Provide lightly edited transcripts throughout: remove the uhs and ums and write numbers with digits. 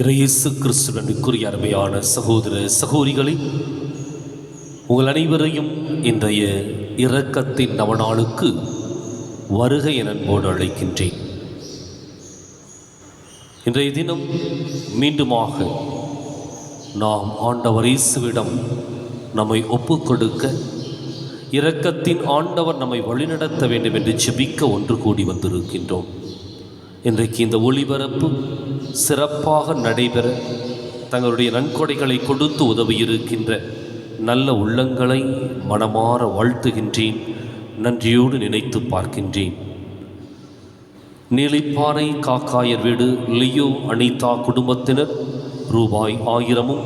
இயேசு கிறிஸ்துவினுக்குரிய அருமையான சகோதர சகோதரிகளே, உங்கள் அனைவரையும் இன்றைய இரக்கத்தின் நவநாளுக்கு வருகை என அன்போடு அழைக்கின்றேன். இன்றைய தினம் மீண்டுமாக நாம் ஆண்டவர் இயேசுவிடம் நம்மை ஒப்புக்கொடுக்க, இரக்கத்தின் ஆண்டவர் நம்மை வழிநடத்த வேண்டும் என்று ஜெபிக்க ஒன்று கூடி வந்திருக்கின்றோம். இன்றைக்கு இந்த ஒளிபரப்பு சிறப்பாக நடைபெற தங்களுடைய நன்கொடைகளை கொடுத்து உதவியிருக்கின்ற நல்ல உள்ளங்களை மனமாற வாழ்த்துகின்றேன், நன்றியோடு நினைத்து பார்க்கின்றேன். நீலிப்பாறை காக்காயர் வீடு லியோ அனிதா குடும்பத்தினர் ரூபாய் 1000,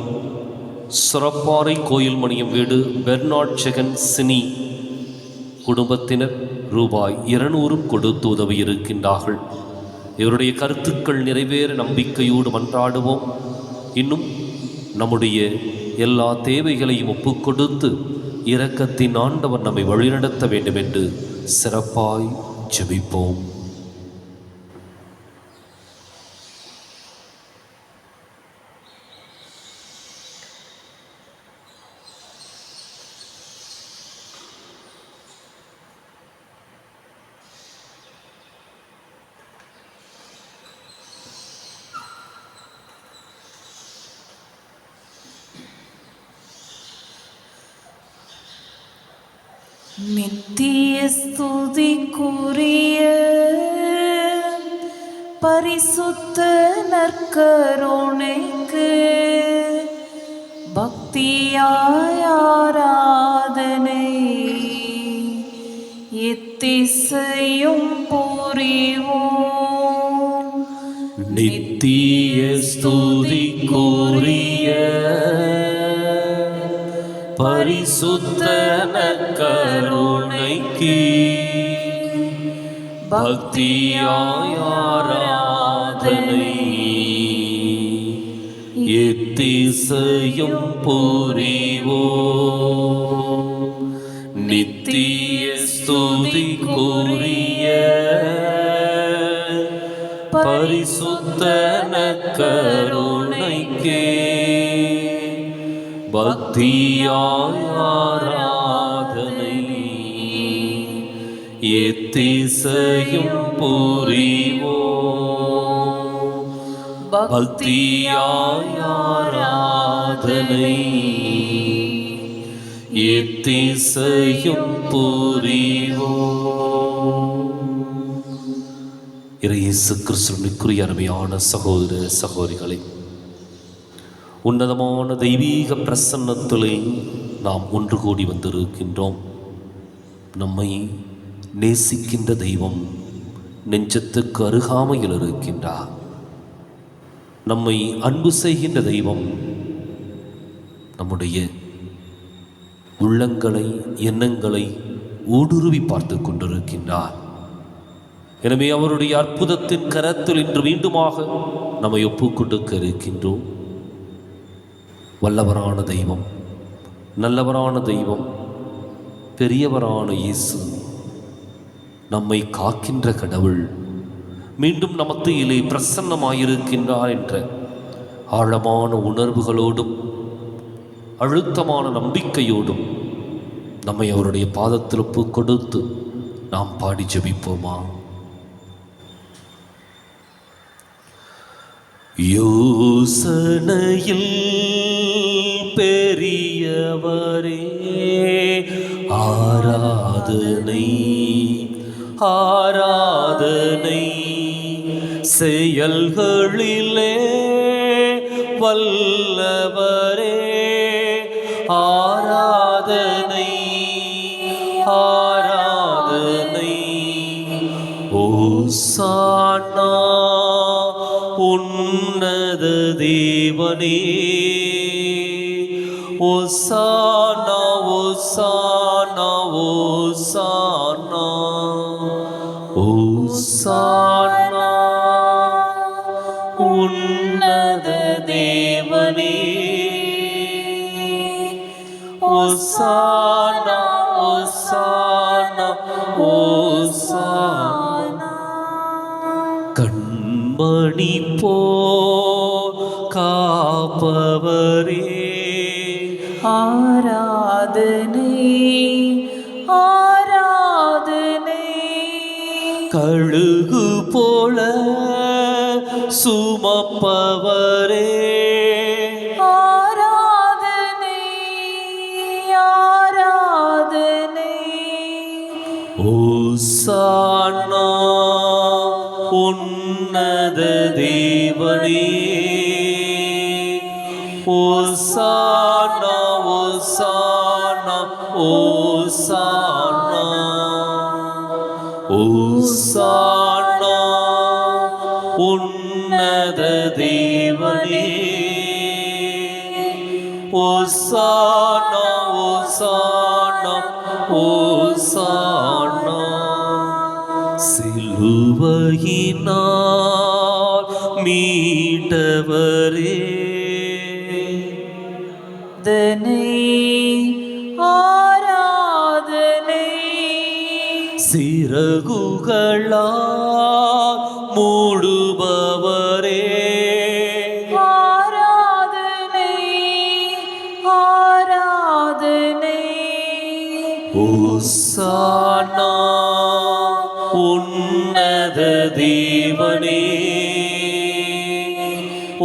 சுரப்பாறை கோயில் மணியம் வீடு பெர்னாட் ஜெகன் சினி குடும்பத்தினர் ரூபாய் 200 கொடுத்து உதவியிருக்கின்றார்கள். இவருடைய கருத்துக்கள் நிறைவேற நம்பிக்கையோடு மன்றாடுவோம். இன்னும் நம்முடைய எல்லா தேவைகளையும் ஒப்புக்கொடுத்து இரக்கத்தின் ஆண்டவர் நம்மை வழிநடத்த வேண்டும் என்று சிறப்பாய் ஜெபிப்போம். நித்திய ஸ்துதிக்குரிய பரிசுத்த நற்கருணைக்கு பக்தியாய் ஆராதனை எத்திசையும் புரிவோம். நித்திய ஸ்துதிக்குரிய பரிசுத்த நற்கருணைக்கு பக்தியாய் ஆராதனை எத்திசையும் புரிவோம். நித்திய ஸ்துதிக்குரிய பரிசுத்த நற்கருணைக்கு பக்தியாய் ஆராதனை எத்திசையும் புரிவோம். பக்தியாய் ஆராதனை எத்திசையும் புரிவோம். இயேசு கிறிஸ்துவினுக்குரிய அருமையான சகோதர சகோதரிகளே, உன்னதமான தெய்வீக பிரசன்னத்திலே நாம் ஒன்று கூடி வந்திருக்கின்றோம். நம்மை நேசிக்கின்ற தெய்வம் நெஞ்சத்துக்கு அருகாமையில் இருக்கின்றார். நம்மை அன்பு செய்கின்ற தெய்வம் நம்முடைய உள்ளங்களை எண்ணங்களை ஊடுருவி பார்த்து கொண்டிருக்கின்றார். எனவே அவருடைய அற்புதத்தின் கரத்தில் இன்று மீண்டுமாக நம்மை ஒப்புக்கொடுக்க இருக்கின்றோம். வல்லவரான தெய்வம், நல்லவரான தெய்வம், பெரியவரான இயேசு, நம்மை காக்கின்ற கடவுள் மீண்டும் நமத்திலே பிரசன்னமாயிருக்கின்றார் என்ற ஆழமான உணர்வுகளோடும் அழுத்தமான நம்பிக்கையோடும் நம்மை அவருடைய பாதத்தில் ஒப்புக் கொடுத்து நாம் பாடி ஜெபிப்போமா? யோசனையில் பெரியவரே ஆராதனை ஆராதனை, செயல்களிலே வல்லவரே ஆராதனை ஆராதனை. ஓசானா உன்னத தேவனே, ஓசானா ஓசானா ஓசானா ஓசானா உன்னத தேவனே, ஓசானா ஓசானா ஓசானா. கண்மணி போ கழுகு போல சுமப்பவரே ஆராதனை ஆராதனை. ஓசானா உன்னத தேவனே ஓசானா ஓசானா ஓசானா ஓசானா உன்னத தேவனே ஓசானா ஓசானா ஓசானா. சிலுவையினால் மீட்டவரே ஆராதனை சிறகுகளால் மூடுபவரே ஆராதனை ஆராதனை. ஓசானா உன்னத தேவனே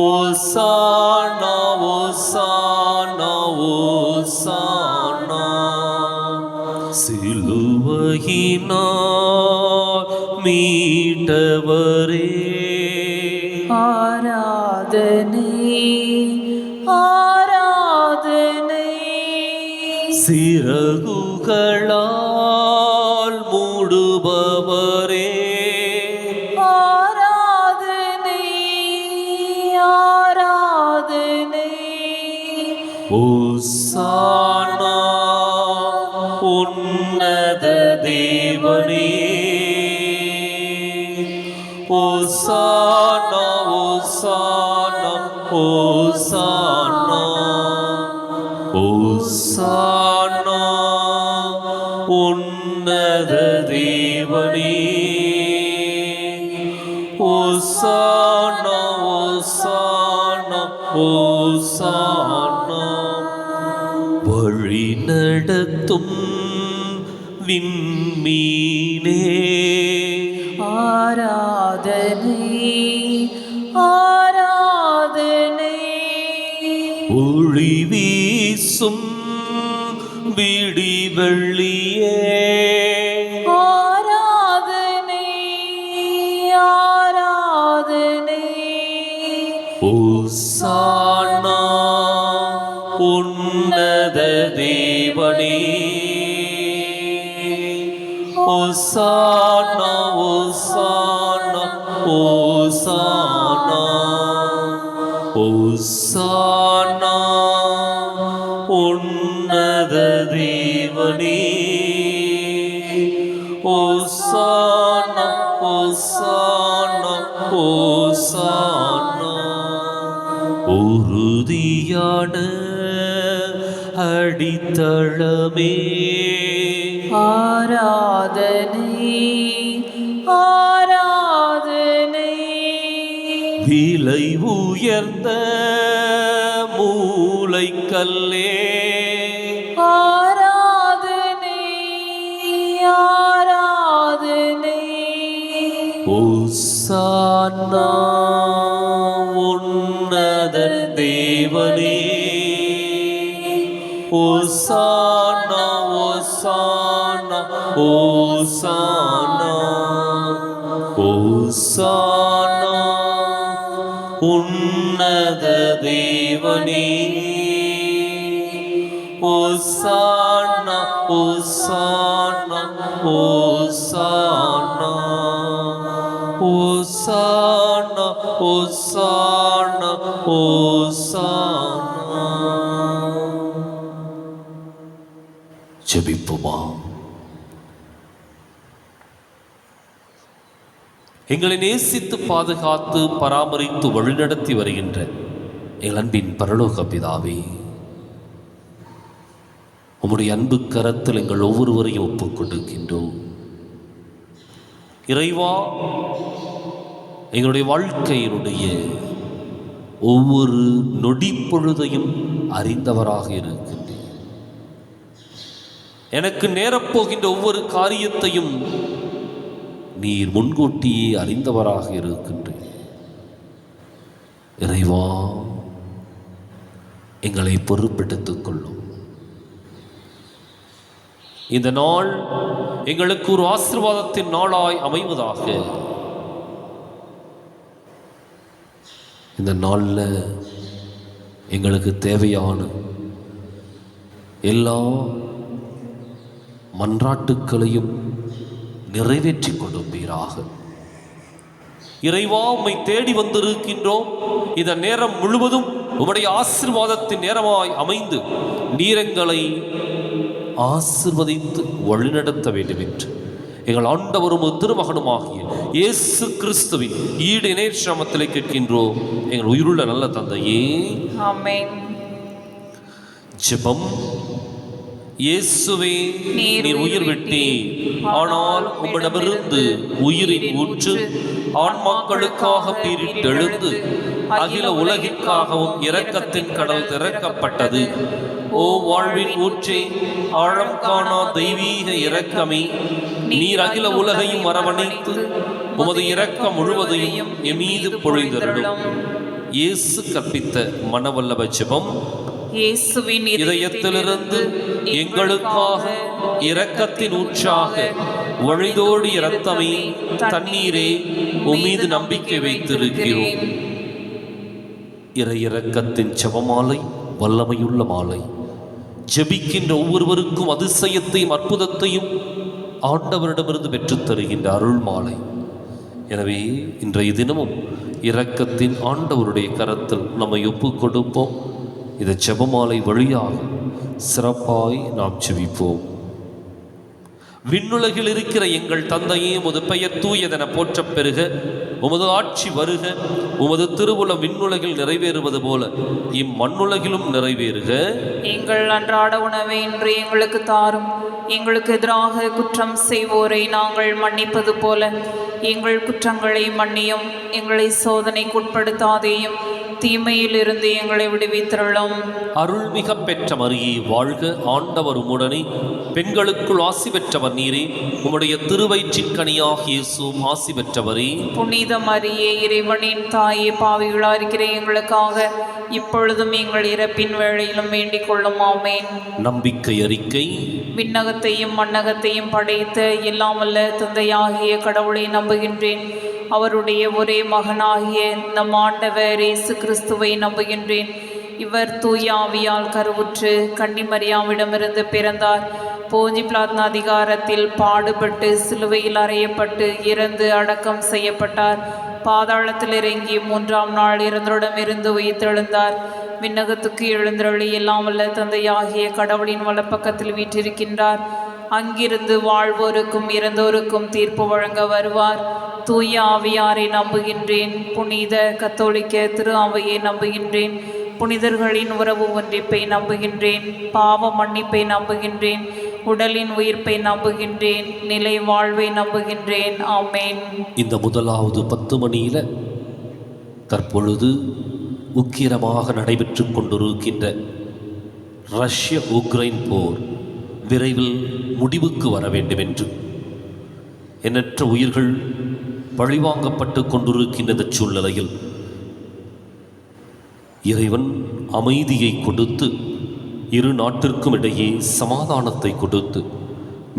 ஓசானா ஓசானா ஓசானா. சிலுவையினால் மீட்டவரே ஆராதனை ஆராதனை. சிறகுகளால் மூடுபவரே ஆராதனை ஆராதனை. ஓசானா உன்னத தேவனே ஓசானா ஓசானா ஓசானா ஓசானா உன்னத தேவனே ஓசானா ஓசானா ஓசானா. வழி நடத்தும் விண்மீனே ஆராதனை ஆராதனை. ஒளி வீசும் விடிவெள்ளியே ஆராதனை ஆராதனை. ஓசானா உன்னத தேவனே ஓசானா ஓசானா ஓசானா ஓசானா உன்னத தேவனே ஓசானா ஓசானா ஓசானா. உறுதியான அடித்தளமே ஆராதனை ஆராதனை. விலை உயர்ந்த மூலைக்கல்லே ஆராதனை ஆராதனை. ஓசானா உன்னத தேவனே ஓசானா ஓசானா ஓசானா ஓசானா உன்னத தேவனே ஓசானா ஓசானா ஓசானா ஓசானா ஓசானா ஓசானா. ஜெபிப்போமா. எங்களை நேசித்து பாதுகாத்து பராமரித்து வழிநடத்தி வருகின்ற எங்கள் அன்பின் பரலோக பிதாவே, உம்முடைய அன்பு கரத்தில் எங்கள் ஒவ்வொருவரையும் ஒப்புக் கொடுக்கின்றோம். இறைவா, எங்களுடைய வாழ்க்கையினுடைய ஒவ்வொரு நொடி பொழுதையும் அறிந்தவராக இருக்கின்றேன். எனக்கு நேரப்போகின்ற ஒவ்வொரு காரியத்தையும் நீர் முன்கூட்டியே அறிந்தவராக இருக்கின்றீர். இறைவா, எங்களை பொறுப்பெடுத்துக் கொள்ளும். இந்த நாள் எங்களுக்கு ஒரு ஆசீர்வாதத்தின் நாளாய் அமைவதாக. இந்த நாளில் எங்களுக்கு தேவையான எல்லா மன்றாட்டுக்களையும் நிறைவேற்றி கொடுப்பீராக. இறைவா, உம்மை தேடி வந்திருக்கின்றோம். இந்த நேரம் முழுவதும் உம்முடைய ஆசீர்வாதத்தின் நேரமாய் அமைந்து நீர் எங்களை ஆசீர்வதித்து வழிநடத்த வேண்டும் என்று எங்கள் ஆண்டவரும் திருமகனுமாகிய இயேசு கிறிஸ்துவின் ஈடு இணையற்ற நாமத்திலே கேட்கின்றோம் எங்கள் உயிருள்ள நல்ல தந்தையே, ஆமென். ஜெபம். இயேசுவே, நீர் உயிர் விட்டீர், ஆனால் உம்மிடமிருந்து உயிரின் ஊற்று ஆன்மாக்களுக்காக பீரிட்டெழுந்து அகில உலகிற்காகவும் இரக்கத்தின் கடல் திறக்கப்பட்டது. ஓ வாழ்வின் ஊற்றே, ஆழம் காணா தெய்வீக இரக்கமே, நீர் அகில உலகையும் அரவணைத்து உமது இரக்கம் முழுவதையும் எமீது பொழிந்தருளும். இயேசு கற்பித்த மனவல்லப ஜெபம். இயேசுவின் இதயத்திலிருந்து எங்களுக்காக இரக்கத்தின் ஊற்றாக வழிதோடி இரத்தமே, தண்ணீரே, உம்மீது நம்பிக்கை வைத்திருக்கிறோம். இறை இரக்கத்தின் ஜெபமாலை வல்லமையுள்ள மாலை. ஜெபிக்கின்ற ஒவ்வொருவருக்கும் அதிசயத்தையும் அற்புதத்தையும் ஆண்டவரிடமிருந்து பெற்றுத் தருகின்ற அருள் மாலை. எனவே இன்றைய தினமும் இரக்கத்தின் ஆண்டவருடைய கரத்தில் நம்மை ஒப்புக் கொடுப்போம். இந்த ஜெபமாலை வழியாக சிறப்பாய் நாம் ஜெபிப்போம். விண்ணுலகில் இருக்கிற எங்கள் தந்தையே, உமது பெயர் தூயதென போற்றப் பெறுக. உமது ஆட்சி வருக. உமது திருவுளம் விண்ணுலகில் நிறைவேறுவது போல இம்மண்ணுலகிலும் நிறைவேறுக. எங்கள் அன்றாட உணவை இன்று எங்களுக்கு தாரும். எங்களுக்கு எதிராக குற்றம் செய்வோரை நாங்கள் மன்னிப்பது போல எங்கள் குற்றங்களை மன்னியும். எங்களை சோதனைக்குட்படுத்தாதேயும், தீமையில் இருந்து எங்களை விடுவித்தருளும். அருள்மிக பெற்ற மரியே வாழ்க, ஆண்டவர் உம்முடனே, பெண்களுக்குள் ஆசி பெற்றவர் நீரே. உம்முடைய திருவயிற்றின் கனியாக இயேசுவும் ஆசி பெற்றவரே. புனித மரியே, இறைவனின் தாயே, பாவிகளா இருக்கிற எங்களுக்காக இப்பொழுதும் எங்கள் இறப்பின் வேளையிலும் வேண்டிக் கொள்ளும். ஆமென். நம்பிக்கை அறிக்கை. விண்ணகத்தையும் மண்ணகத்தையும் படைத்த எல்லாம் வல்ல தந்தையாகிய கடவுளை நம்புகின்றேன். அவருடைய ஒரே மகனாகிய நம் ஆண்டவர் இயேசு கிறிஸ்துவை நம்புகின்றேன். இவர் தூய ஆவியால் கருவுற்று கன்னிமரியாவிடமிருந்து பிறந்தார். போஞ்சி பிலாத்து அதிகாரத்தில் பாடுபட்டு சிலுவையில் அறையப்பட்டு இறந்து அடக்கம் செய்யப்பட்டார். பாதாளத்தில் இறங்கி 3ஆம் நாள் இறந்தோரிடமிருந்து உயிர்த்தெழுந்தார். விண்ணகத்துக்கு எழுந்தருளி எல்லாம் வல்ல தந்தையாகிய கடவுளின் வலப்பக்கத்தில் வீற்றிருக்கின்றார். அங்கிருந்து வாழ்வோருக்கும் இறந்தோருக்கும் தீர்ப்பு வழங்க வருவார். தூய ஆவியாரை நம்புகின்றேன். புனித கத்தோலிக்க திரு அவையை நம்புகின்றேன். புனிதர்களின் உறவு ஒன்றிப்பை நம்புகின்றேன். பாவ மன்னிப்பை நம்புகின்றேன். உடலின் உயிர்ப்பை நம்புகின்றேன். நிலை வாழ்வை நம்புகின்றேன். ஆமென். இந்த முதலாவது 10 மணியில தற்பொழுது உக்கிரமாக நடைபெற்று கொண்டிருக்கின்ற ரஷ்ய உக்ரைன் போர் விரைவில் முடிவுக்கு வர வேண்டும் என்று எண்ணற்ற உயிர்கள் பழிவாங்கப்பட்டு கொண்டிருக்கின்ற இந்த சூழ்நிலையில் இறைவன் அமைதியை கொடுத்து இரு நாட்டிற்கும் இடையே சமாதானத்தை கொடுத்து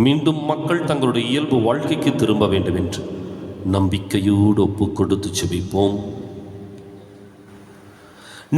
மீண்டும் மக்கள் தங்களுடைய இயல்பு வாழ்க்கைக்கு திரும்ப வேண்டும் என்று நம்பிக்கையோடு ஒப்புக் கொடுத்து செபிப்போம்.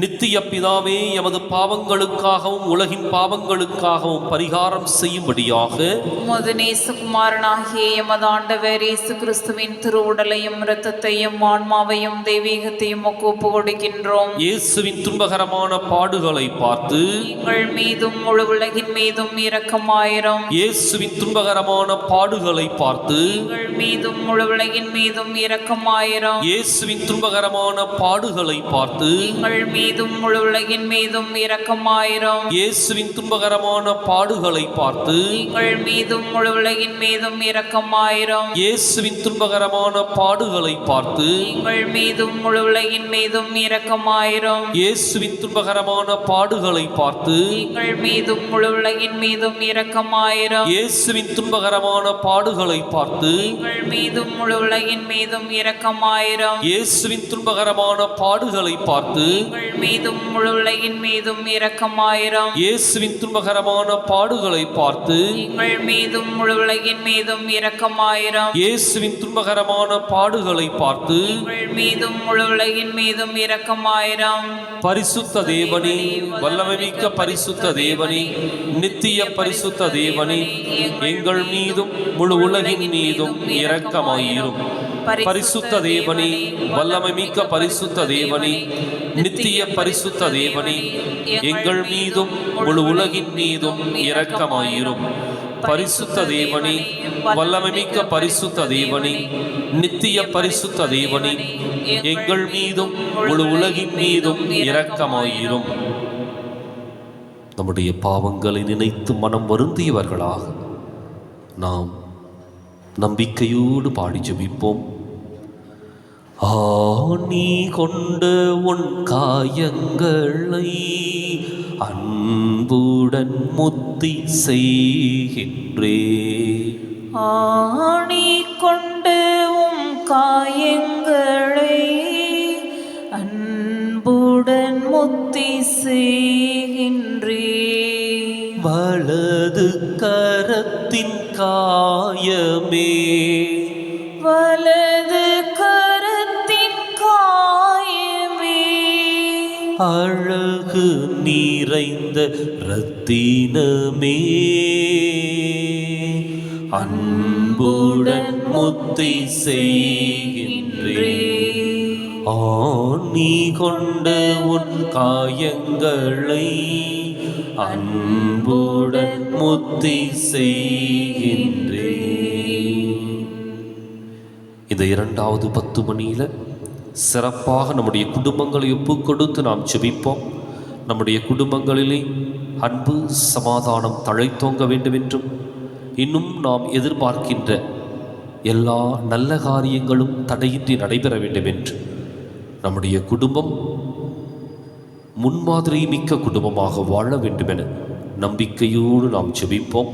நித்திய பிதாவே, எமது பாவங்களுக்காகவும் உலகின் பாவங்களுக்காகவும் பரிகாரம் செய்யும்படியாக உமது நேசகுமாரனாகிய எமது ஆண்டவர் இயேசு கிறிஸ்துவின் திருவுடலையும் இரத்தத்தையும் ஆன்மாவையும் தெய்வீகத்தையும் ஒப்பு கொடுக்கின்றோம். இயேசுவின் துன்பகரமான பாடுகளை பார்த்து எங்கள் மீதும் முழு உலகின் மீதும் இரக்கமாயிரும். இயேசுவின் துன்பகரமான பாடுகளை பார்த்து எங்கள் மீதும் முழு உலகின் மீதும் இரக்கமாயிரும். இயேசுவின் துன்பகரமான பாடுகளை பார்த்து எங்கள் மீதும் முழு உலகின் மீதும் இரக்கமாயிரும். இயேசுவின் துன்பகரமான பாடுகளை பார்த்து எங்கள் மீதும் முழு உலகின் மீதும் இரக்கமாயிரும். இயேசுவின் துன்பகரமான பாடுகளை பார்த்து எங்கள் மீதும் முழு உலகின் மீதும் இரக்கமாயிரும். இயேசுவின் துன்பகரமான பாடுகளை பார்த்து எங்கள் மீதும் முழு உலகின் மீதும் இரக்கமாயிரும். இயேசுவின் துன்பகரமான பாடுகளை பார்த்து எங்கள் மீதும் முழு உலகின் மீதும் இரக்கமாயிரும். இயேசுவின் துன்பகரமான பாடுகளை பார்த்து எங்கள் மீதும் முழு உலகின் மீதும் இரக்கமாயிரும். இயேசுவின் துன்பகரமான பாடுகளை பார்த்து எங்கள் மீதும் முழு உலகின் மீதும் இரக்கமாயிரும். இயேசுவின் துன்பகரமான பாடுகளை பார்த்து எங்கள் மீதும் முழு உலகின் மீதும் இரக்கமாயிரும். பரிசுத்த தேவனே, வல்லமைமிக்க பரிசுத்த தேவனே, நித்திய பரிசுத்த தேவனே, எங்கள் மீதும் முழு உலகின் மீதும் இரக்கமாயிரும். பரிசுத்த தேவனே, வல்லமைமிக்க பரிசுத்த தேவனே, நித்திய பரிசுத்த தேவனே, எங்கள் மீதும் முழு உலகின் மீதும் இரக்கமாயிரும். பரிசுத்த தேவனே, வல்லமைமிக்க பரிசுத்த தேவனே, நித்திய பரிசுத்த தேவனே, எங்கள் மீதும் முழு உலகின் மீதும் இரக்கமாயிரும். நம்முடைய பாவங்களை நினைத்து மனம் வருந்தியவர்களாக நாம் நம்பிக்கையோடு பாடி ஜெபிப்போம். நீ கொண்ட உன் காயங்களை அன்புடன் முத்தி செய்கின்றே. நீ கொண்டு உம் காயங்களை அன்புடன் முத்தி செய்கின்றே. வலது கரத்தின் காயமே, வலது கரத்தின் காயமே, அழகு நிறைந்த இரத்தினமே, அன்புடன் முத்தி செய்கின்றே. நீ கொண்ட உன் காயங்களை அன்புடன் முத்தி செய்கின்றே. இந்த இரண்டாவது 10 மணியில சிறப்பாக நம்முடைய குடும்பங்களை ஒப்புக் கொடுத்து நாம் ஜெபிப்போம். நம்முடைய குடும்பங்களிலே அன்பு சமாதானம் தழைத்தோங்க வேண்டும் என்றும், இன்னும் நாம் எதிர்பார்க்கின்ற எல்லா நல்ல காரியங்களும் தடையின்றி நடைபெற வேண்டும் என்று, நம்முடைய குடும்பம் முன்மாதிரி மிக்க குடும்பமாக வாழ வேண்டும் என நம்பிக்கையோடு நாம் ஜெபிப்போம்.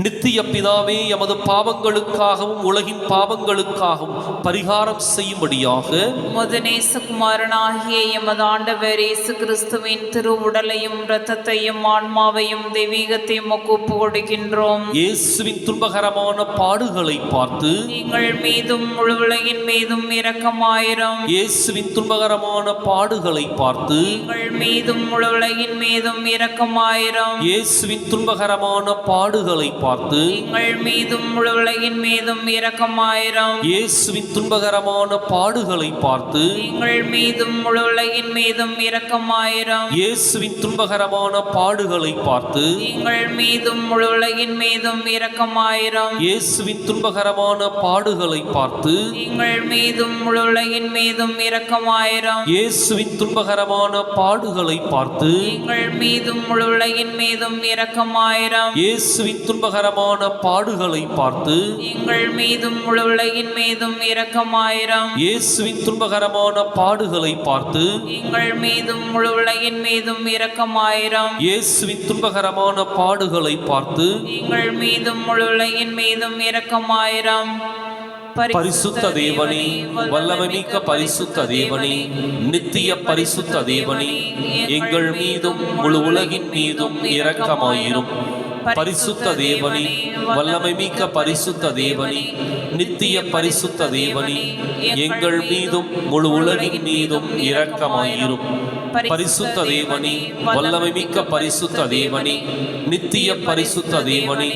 நித்திய பிதாவே, எமது பாவங்களுக்காகவும் உலகின் பாவங்களுக்காகவும் பரிகாரம் செய்யும்படியாக உமது நேசகுமாரனாகிய எமது ஆண்டவர் இயேசு கிறிஸ்துவின் திருவுடலையும் இரத்தத்தையும் ஆன்மாவையும் தெய்வீகத்தையும் ஒப்பு கொடுக்கின்றோம். இயேசுவின் துன்பகரமான பாடுகளை பார்த்து எங்கள் மீதும் முழு உலகின் மீதும் இரக்கமாயிரும். இயேசுவின் துன்பகரமான பாடுகளை பார்த்து எங்கள் மீதும் முழு உலகின் மீதும் இரக்கமாயிரும். இயேசுவின் துன்பகரமான பாடுகளை பார்த்து எங்கள் மீதும் முழு உலகின் மீதும் இரக்கமாயிரும். இயேசுவின் துன்பகரமான பாடுகளை பார்த்து எங்கள் மீதும் முழு உலகின் மீதும் இரக்கமாயிரும். இயேசுவின் துன்பகரமான பாடுகளை பார்த்து எங்கள் மீதும் முழு உலகின் மீதும் இரக்கமாயிரும். இயேசுவின் துன்பகரமான பாடுகளை பார்த்து எங்கள் மீதும் முழு உலகின் மீதும் இரக்கமாயிரும். இயேசுவின் துன்பகரமான பாடுகளை பார்த்து எங்கள் மீதும் முழு உலகின் மீதும் இரக்கமாயிரும். இயேசுவின் துன்பகரமான பாடுகளை பார்த்து எங்கள் மீதும் முழு உலகின் மீதும் இரக்கமாயிரும். இயேசுவின் துன்பகரமான பாடுகளை பார்த்து எங்கள் மீதும் முழு உலகின் மீதும் இரக்கமாயிரும். இயேசுவின் துன்பகரமான பாடுகளை பார்த்து எங்கள் மீதும் முழு உலகின் மீதும் இரக்கமாயிரும். பரிசுத்த தேவனே, வல்லமைமிக்க பரிசுத்த தேவனே, நித்திய பரிசுத்த தேவனே, எங்கள் மீதும் முழு உலகின் மீதும் இரக்கமாயிரும். பரிசுத்த தேவனே, வல்லமைமிக்க பரிசுத்த தேவனே, நித்திய பரிசுத்த தேவனே, எங்கள் மீதும் முழு உலகின் மீதும் இரக்கமாயிரும். பரிசுத்த தேவனே, வல்லமைமிக்க பரிசுத்த தேவனே, நித்திய பரிசுத்த தேவனே,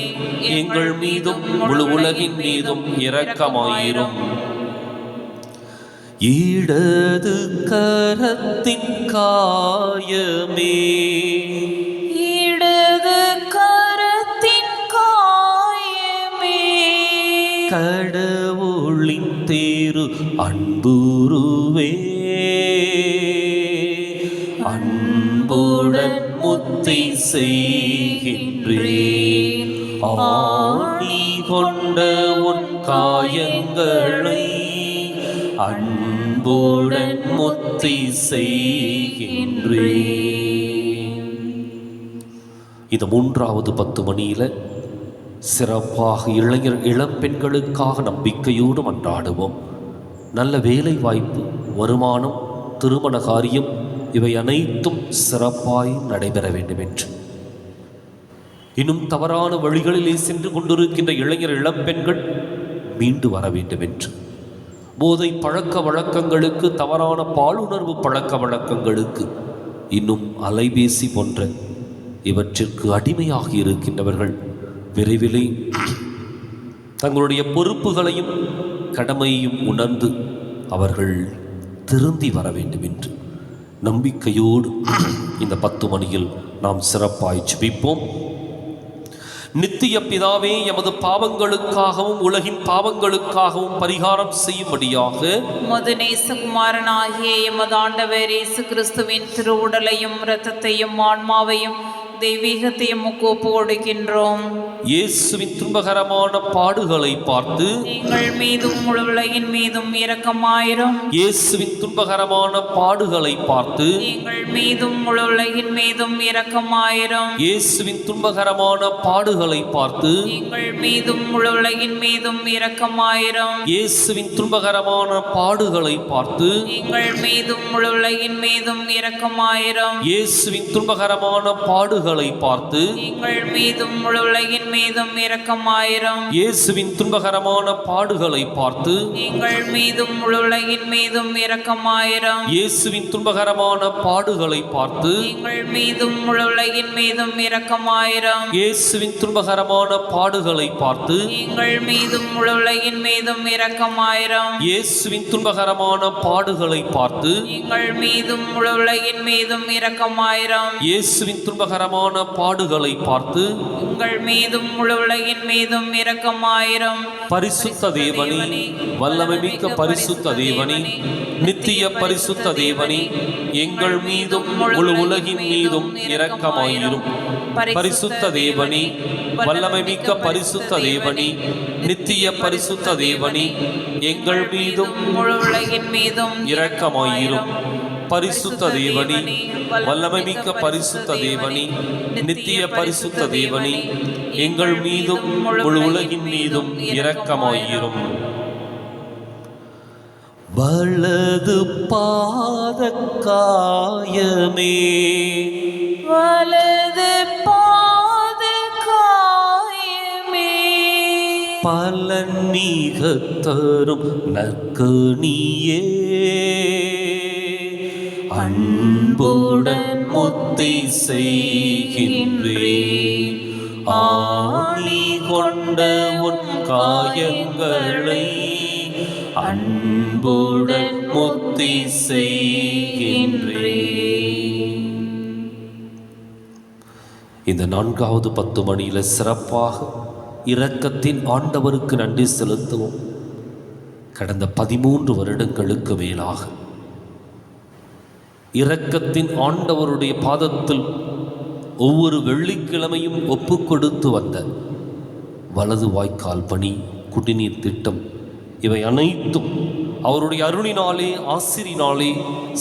எங்கள் மீதும் முழு உலகின் மீதும் இரக்கமாயிரும். இடது கரத்தின் காயமே, இடது கரத்தின் காயமே, கடவுளின் தேரு அன்புருவே, செய்கின்றேன். ஆணி கொண்ட உன் காயங்களை அன்புடன் முத்தி செய்கின்றேன். இந்த 3வது 10 மணியில சிறப்பாக இளம் பெண்களுக்காக நம்பிக்கையோடு மன்றாடுவோம். நல்ல வேலை வாய்ப்பு, வருமானம், திருமண காரியம் இவை அனைத்தும் சிறப்பாய் நடைபெற வேண்டும் என்று, இன்னும் தவறான வழிகளிலே சென்று கொண்டிருக்கின்ற இளம் பெண்கள் மீண்டு வர வேண்டும் என்று, போதை பழக்க வழக்கங்களுக்கு, தவறான பாலுணர்வு பழக்க வழக்கங்களுக்கு, இன்னும் அலைபேசி போன்ற இவற்றிற்கு அடிமையாகி இருக்கின்றவர்கள் விரைவிலே தங்களுடைய பொறுப்புகளையும் கடமையையும் உணர்ந்து அவர்கள் திருந்தி வர வேண்டும் என்று நம்பிக்கையோடு இந்த 10 மணியில் நாம் சிறப்பாய் ஜெபிப்போம். நித்திய பிதாவே, எமது பாவங்களுக்காகவும் உலகின் பாவங்களுக்காகவும் பரிகாரம் செய்யும்படியாக உமது நேசகுமாரனாகிய எமது ஆண்டவர் இயேசு கிறிஸ்துவின் திருவுடலையும் இரத்தத்தையும் ஆன்மாவையும் தெய்வீகத்தையும் ஒப்பு கொடுக்கின்றோம். இயேசுவின் துன்பகரமான பாடுகளை பார்த்து எங்கள் மீதும் முழு உலகின் மீதும் இரக்கமாயிரும். இயேசுவின் துன்பகரமான பாடுகளை பார்த்து எங்கள் மீதும் முழு உலகின் மீதும் இரக்கமாயிரும். இயேசுவின் துன்பகரமான பாடுகளை பார்த்து எங்கள் மீதும் முழு உலகின் மீதும் இரக்கமாயிரும். இயேசுவின் துன்பகரமான பாடுகளை பார்த்து எங்கள் மீதும் முழு உலகின் மீதும் இரக்கமாயிரும். இயேசுவின் துன்பகரமான பாடுகளை பார்த்து எங்கள் மீதும் முழு உலகின் மீதும் இரக்கமாயிரும். இயேசுவின் துன்பகரமான பாடுகளை பார்த்து எங்கள் மீதும் முழு உலகின் மீதும் இரக்கமாயிரும். இயேசுவின் துன்பகரமான பாடுகளை பார்த்து எங்கள் மீதும் முழு உலகின் மீதும் இரக்கமாயிரும். இயேசுவின் துன்பகரமான பாடுகளை பார்த்து எங்கள் மீதும் முழு உலகின் மீதும் இரக்கமாயிரும். இயேசுவின் துன்பகரமான பாடுகளை பார்த்து எங்கள் மீதும் முழு உலகின் மீதும் இரக்கமாயிரும். இயேசுவின் துன்பகரமான பாடுகளை பார்த்து எங்கள் மீதும் முழு உலகின் மீதும் இரக்கமாயிரும். பரிசுத்த தேவனே, வல்லமை மிக்க பரிசுத்த தேவனே, நித்திய பரிசுத்த தேவனே, எங்கள் மீதும் முழு உலகின் மீதும் இரக்கமாயிரும். பரிசுத்த தேவனே, வல்லமை மிக்க பரிசுத்த தேவனே, நித்திய பரிசுத்த தேவனே, எங்கள் மீதும் முழு உலகின் மீதும் இரக்கமாயிரும். பரிசுத்த தேவனே, வல்லமை மிக்க பரிசுத்த தேவனே, நித்திய பரிசுத்த தேவனே, எங்கள் மீதும் முழு உலகின் மீதும் இரக்கமாயிரும். வலது பாத காயமே, வலது பாத காயமே, பலன் மிக தரும் நற்கனியே, அன்புடன் முத்தி செய்கின்றேன். ஆணி கொண்ட உன் காயங்களை அன்புடன் முத்தி செய்கின்றேன். இந்த 4வது 10 மணியில சிறப்பாக இரக்கத்தின் ஆண்டவருக்கு நன்றி செலுத்துவோம். கடந்த 13 வருடங்களுக்கு மேலாக இரக்கத்தின் ஆண்டவருடைய பாதத்தில் ஒவ்வொரு வெள்ளிக்கிழமையும் ஒப்பு கொடுத்து வந்த வலது வாய்க்கால் பணி, குடிநீர் திட்டம் இவை அனைத்தும் அவருடைய அருளினாலே, ஆசிரினாலே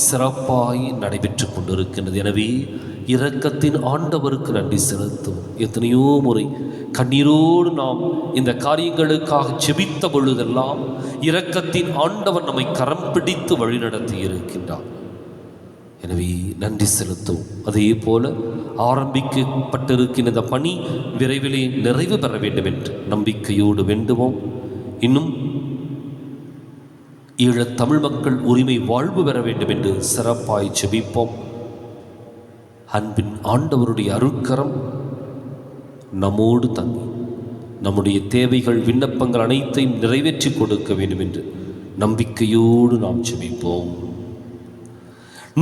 சிறப்பாய் நடைபெற்று கொண்டிருக்கின்றது. எனவே இரக்கத்தின் ஆண்டவருக்கு நன்றி செலுத்தும். எத்தனையோ முறை கண்ணீரோடு நாம் இந்த காரியங்களுக்காக ஜெபித்த பொழுதெல்லாம் இரக்கத்தின் ஆண்டவர் நம்மை கரம் பிடித்து வழிநடத்தி இருக்கின்றார். எனவே நன்றி செலுத்தும். அதே போல ஆரம்பிக்கப்பட்டிருக்கின்ற இந்த பணி விரைவிலே நிறைவு பெற வேண்டும் என்று நம்பிக்கையோடு வேண்டுவோம். இன்னும் ஈழத் தமிழ் மக்கள் உரிமை வாழ்வு பெற வேண்டும் என்று சிறப்பாய் ஜெபிப்போம். அன்பின் ஆண்டவருடைய அருட்கரம் நம்மோடு தங்கி நம்முடைய தேவைகள், விண்ணப்பங்கள் அனைத்தையும் நிறைவேற்றி கொடுக்க வேண்டும் என்று நம்பிக்கையோடு நாம் ஜெபிப்போம்.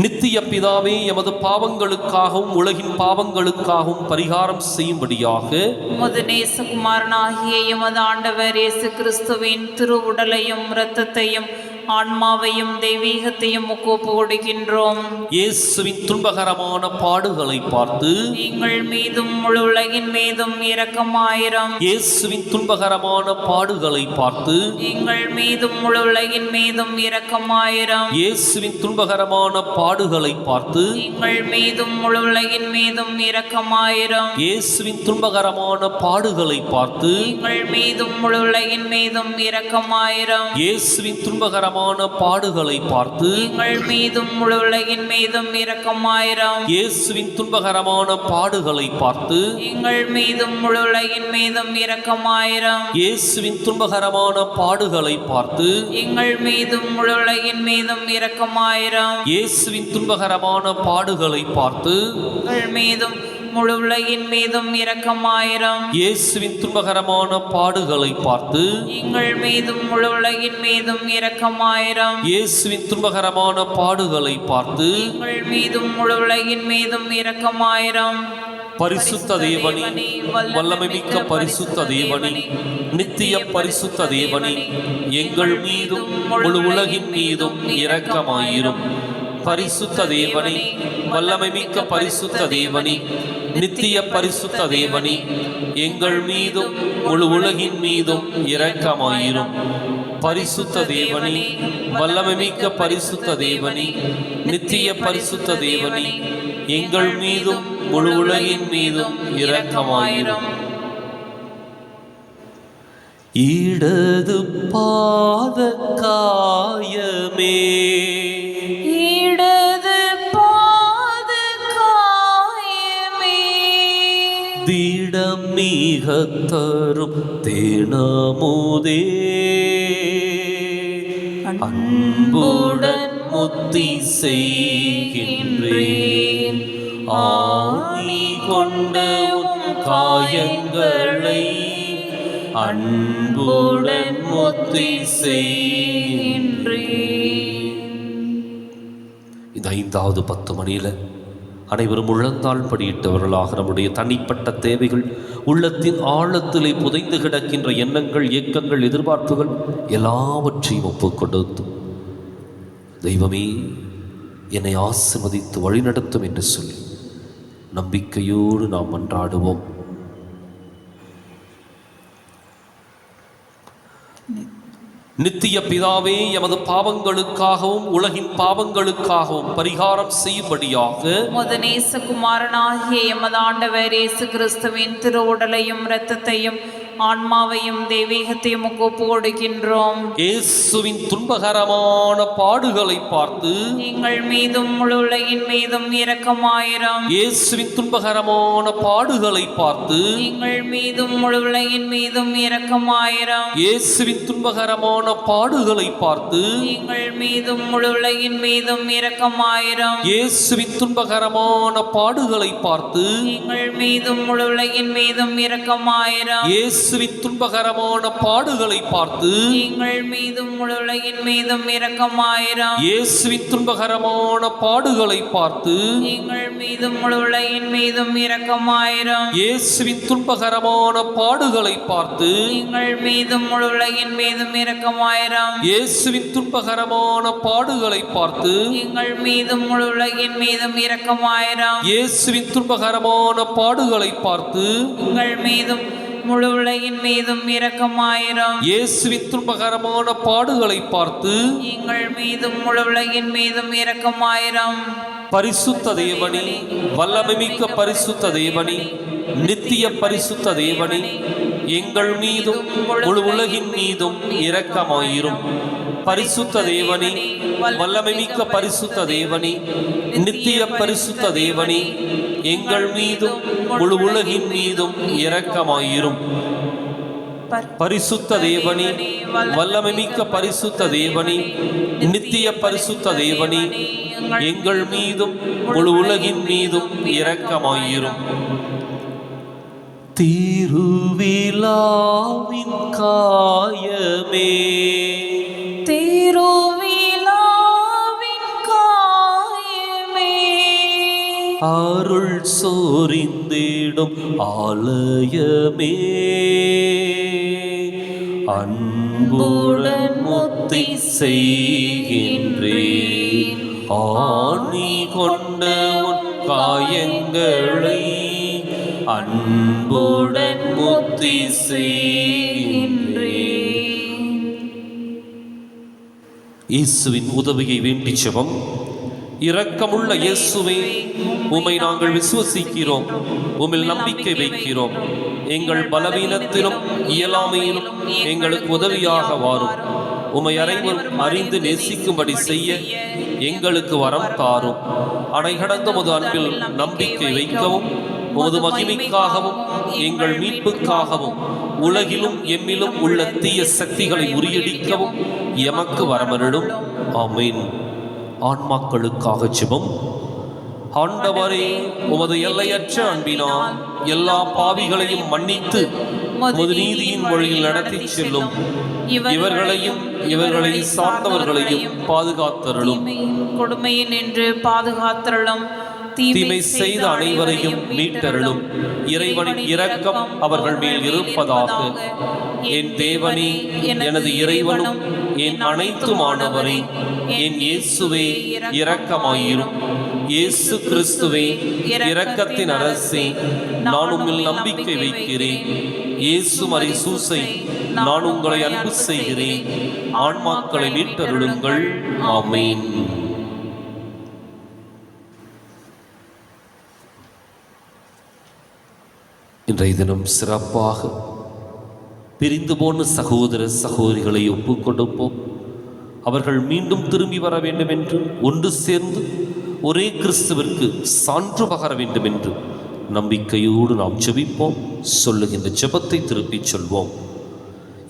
நித்திய பிதாவே, எமது பாவங்களுக்காகவும் உலகின் பாவங்களுக்காகவும் பரிகாரம் செய்யும்படியாக உமது நேசகுமாரனாகிய எமது ஆண்டவர் இயேசு கிறிஸ்துவின் திருவுடலையும் இரத்தத்தையும் ஆன்மாவையும் தெய்வீகத்தையும் ஒப்பு கொடுக்கின்றோம். இயேசுவின் துன்பகரமான பாடுகளை பார்த்து எங்கள் மீதும் முழு உலகின் மீதும் இரக்கமாயிரம். இயேசுவின் துன்பகரமான பாடுகளை பார்த்து எங்கள் மீதும் முழு உலகின் மீதும் இரக்கமாயிரம். இயேசுவின் துன்பகரமான பாடுகளை பார்த்து எங்கள் மீதும் முழு உலகின் மீதும் இரக்கமாயிரம். இயேசுவின் துன்பகரமான பாடுகளை பார்த்து எங்கள் மீதும் முழு உலகின் மீதும் இரக்கமாயிரம். இயேசுவின் துன்பகரமான பாடுகளை பார்த்து எங்கள் மீதும் முழு உலகின் மீதும் இரக்கமாயிரம். இயேசுவின் துன்பகரமான பாடுகளை பார்த்து எங்கள் மீதும் முழு உலகின் மீதும் இரக்கமாயிரம். இயேசுவின் துன்பகரமான பாடுகளை பார்த்து எங்கள் மீதும் முழு உலகின் மீதும் இரக்கமாயிரம். இயேசுவின் துன்பகரமான பாடுகளை பார்த்து எங்கள் மீதும் முழு உலகின் மீதும் இரக்கமாயிரம். இயேசுவின் துன்பகரமான பாடுகளை பார்த்து எங்கள் மீதும் முழு உலகின் மீதும் இரக்கமாயிரம். இயேசுவின் துன்பகரமான பாடுகளை பார்த்து எங்கள் மீதும் முழு உலகின் மீதும் இரக்கமாயிரம். பரிசுத்த தேவனே, வல்லமை மிக்க பரிசுத்த தேவனே, நித்திய பரிசுத்த தேவனே, எங்கள் மீதும் முழு உலகின் மீதும் இரக்கமாயிரும். பரிசுத்த தேவனே, வல்லமை மிக்க பரிசுத்த தேவனே, நித்திய பரிசுத்த தேவனே, எங்கள் மீதும் முழு உலகின் மீதும் இரக்கமாயிரும். பரிசுத்த தேவனே, வல்லமை மிக்க பரிசுத்த தேவனே, நித்திய பரிசுத்த தேவனே, எங்கள் மீதும் முழு உலகின் மீதும் இரக்கமாயிரும். இடது பாத காயமே, இடது பாத காயமே, திடம் மிக தரும் தேனமுதே, அன்புடன் முத்தி செய்கின்றேன். ஆணி கொண்ட உன் காயங்களை அன்புடன் முத்தி செய்கின்றேன். இந்த 5வது 10 மணியில அனைவரும் முழந்தாள் படியிட்டவர்களாக நம்முடைய தனிப்பட்ட தேவைகள், உள்ளத்தின் ஆழத்திலே புதைந்து கிடக்கின்ற எண்ணங்கள், ஏக்கங்கள், எதிர்பார்ப்புகள் எல்லாவற்றையும் ஒப்புக் கொடுத்து, தெய்வமே என்னை ஆசீர்வதித்து வழிநடத்தும் என்று சொல்லி நம்பிக்கையோடு நாம் மன்றாடுவோம். நித்திய பிதாவே, எமது பாவங்களுக்காகவும் உலகின் பாவங்களுக்காகவும் பரிகாரம் செய்யும்படியாக உமது நேசகுமாரனாகிய எமது ஆண்டவர் இயேசு கிறிஸ்துவின் திருவுடலையும் இரத்தத்தையும் ஆன்மாவையும் தெய்வீகத்தையும் ஒப்பு கொடுக்கின்றோம். இயேசுவின் துன்பகரமான பாடுகளை பார்த்து எங்கள் மீதும் முழு உலகின் மீதும் இரக்கமாயிரம். இயேசுவின் துன்பகரமான பாடுகளை பார்த்து எங்கள் மீதும் முழு உலகின் மீதும் இரக்கமாயிரம். இயேசுவின் துன்பகரமான பாடுகளை பார்த்து எங்கள் மீதும் முழு உலகின் மீதும் இரக்கமாயிரம். இயேசுவின் துன்பகரமான பாடுகளை பார்த்து எங்கள் மீதும் முழு உலகின் மீதும் இரக்கமாயிரம். இயேசுவின் துன்பகரமான பாடுகளை பார்த்து எங்கள் மீதும் முழு உலகின் மீதும் இரக்கமாயிரம். இயேசுவின் துன்பகரமான பாடுகளை பார்த்து எங்கள் மீதும் முழு உலகின் மீதும் இரக்கமாயிரம். இயேசுவின் துன்பகரமான பாடுகளை பார்த்து எங்கள் மீதும் முழு உலகின் மீதும் இரக்கமாயிரம். இயேசுவின் துன்பகரமான பாடுகளை பார்த்து எங்கள் மீதும் முழு உலகின் மீதும் இரக்கமாயிரம். இயேசுவின் துன்பகரமான பாடுகளை பார்த்து எங்கள் மீதும் முழு உலகின் மீதும் இரக்கமாயிரம். இயேசுவின் துன்பகரமான பாடுகளை பார்த்து எங்கள் மீதும் முழு உலகின் மீதும் இரக்கமாயிரம். பரிசுத்த தேவனே, வல்லமை மிக்க பரிசுத்த தேவனே, நித்திய பரிசுத்த தேவனே, எங்கள் மீதும் முழு உலகின் மீதும் இரக்கமாயிரும். பரிசுத்த தேவனே, வல்லமை மிக்க பரிசுத்த தேவனே, நித்திய பரிசுத்த தேவனே, எங்கள் மீதும் முழு உலகின் மீதும் இரக்கமாயிரும். பரிசுத்த தேவனே, வல்லமை மிக்க பரிசுத்த தேவனே, நித்திய பரிசுத்த தேவனே, எங்கள் மீதும் முழு உலகின் மீதும் இரக்கமாயிரும். திருவிழாவின் காயமே, திருவிழாவின் காயமே, அருள் சோரிந்திடும் ஆலயமே, அன்புடன் முத்தி செய்கின்றேன். ஆணி கொண்ட உன் காயங்களை அன்புடன் முத்தி செய்கின்றேன். இயேசுவின் உதவியை வேண்டி ஜெபம். இரக்கமுள்ள இயேசுவே, உம்மை நாங்கள் விசுவசிக்கிறோம், உம்மில் நம்பிக்கை வைக்கிறோம். எங்கள் பலவீனத்திலும் இயலாமையிலும் எங்களுக்கு உதவியாக வாரும். உம்மை அனைவரும் அறிந்து நேசிக்கும்படி செய்ய எங்களுக்கு வரம் தாரும். அடைகடந்த உமது அன்பில் நம்பிக்கை வைக்கவும், உமது மகிமைக்காகவும் எங்கள் மீட்புக்காகவும் உலகிலும் எம்மிலும் உள்ள தீய சக்திகளை முறியடிக்கவும் எமக்கு வரமருளும். ஆமென். ஆன்மாக்களுக்காக ஜெபம். ஆண்டவரே, உமது எல்லையற்ற அன்பினால் எல்லா பாவிகளையும் மன்னித்து உமது நீதியின் வழியில் நடத்தி செல்லும் இவர்களையும் இவர்களை சார்ந்தவர்களையும் பாதுகாத்தருளும். கொடுமையின் என்று பாதுகாத்தருளும். தீமை செய்த அனைவரையும் மீட்டருளும். இறைவனின் இரக்கம் அவர்கள் மேல் இருப்பதாக. என் தேவனே, எனது இறைவனும் என் அனைத்துமானவரே, என் இயேசுவே இரக்கமாயிரும். இயேசு கிறிஸ்துவே இரக்கத்தின் அரசே, நான் உம்மில் நம்பிக்கை வைக்கிறேன். இயேசு மறை சூசை, நான் உங்களை அன்பு செய்கிறேன். ஆன்மாக்களை மீட்டருளுங்கள். ஆமென். இன்றைய தினம் சிறப்பாக பிரிந்து போன சகோதர சகோதரிகளை ஒப்புக் கொடுப்போம். அவர்கள் மீண்டும் திரும்பி வர வேண்டும் என்று, ஒன்று சேர்ந்து ஒரே கிறிஸ்துவிற்கு சான்று பகர வேண்டும் என்று நம்பிக்கையோடு நாம் ஜெபிப்போம். சொல்லுகின்ற ஜெபத்தை திருப்பிச் சொல்வோம்.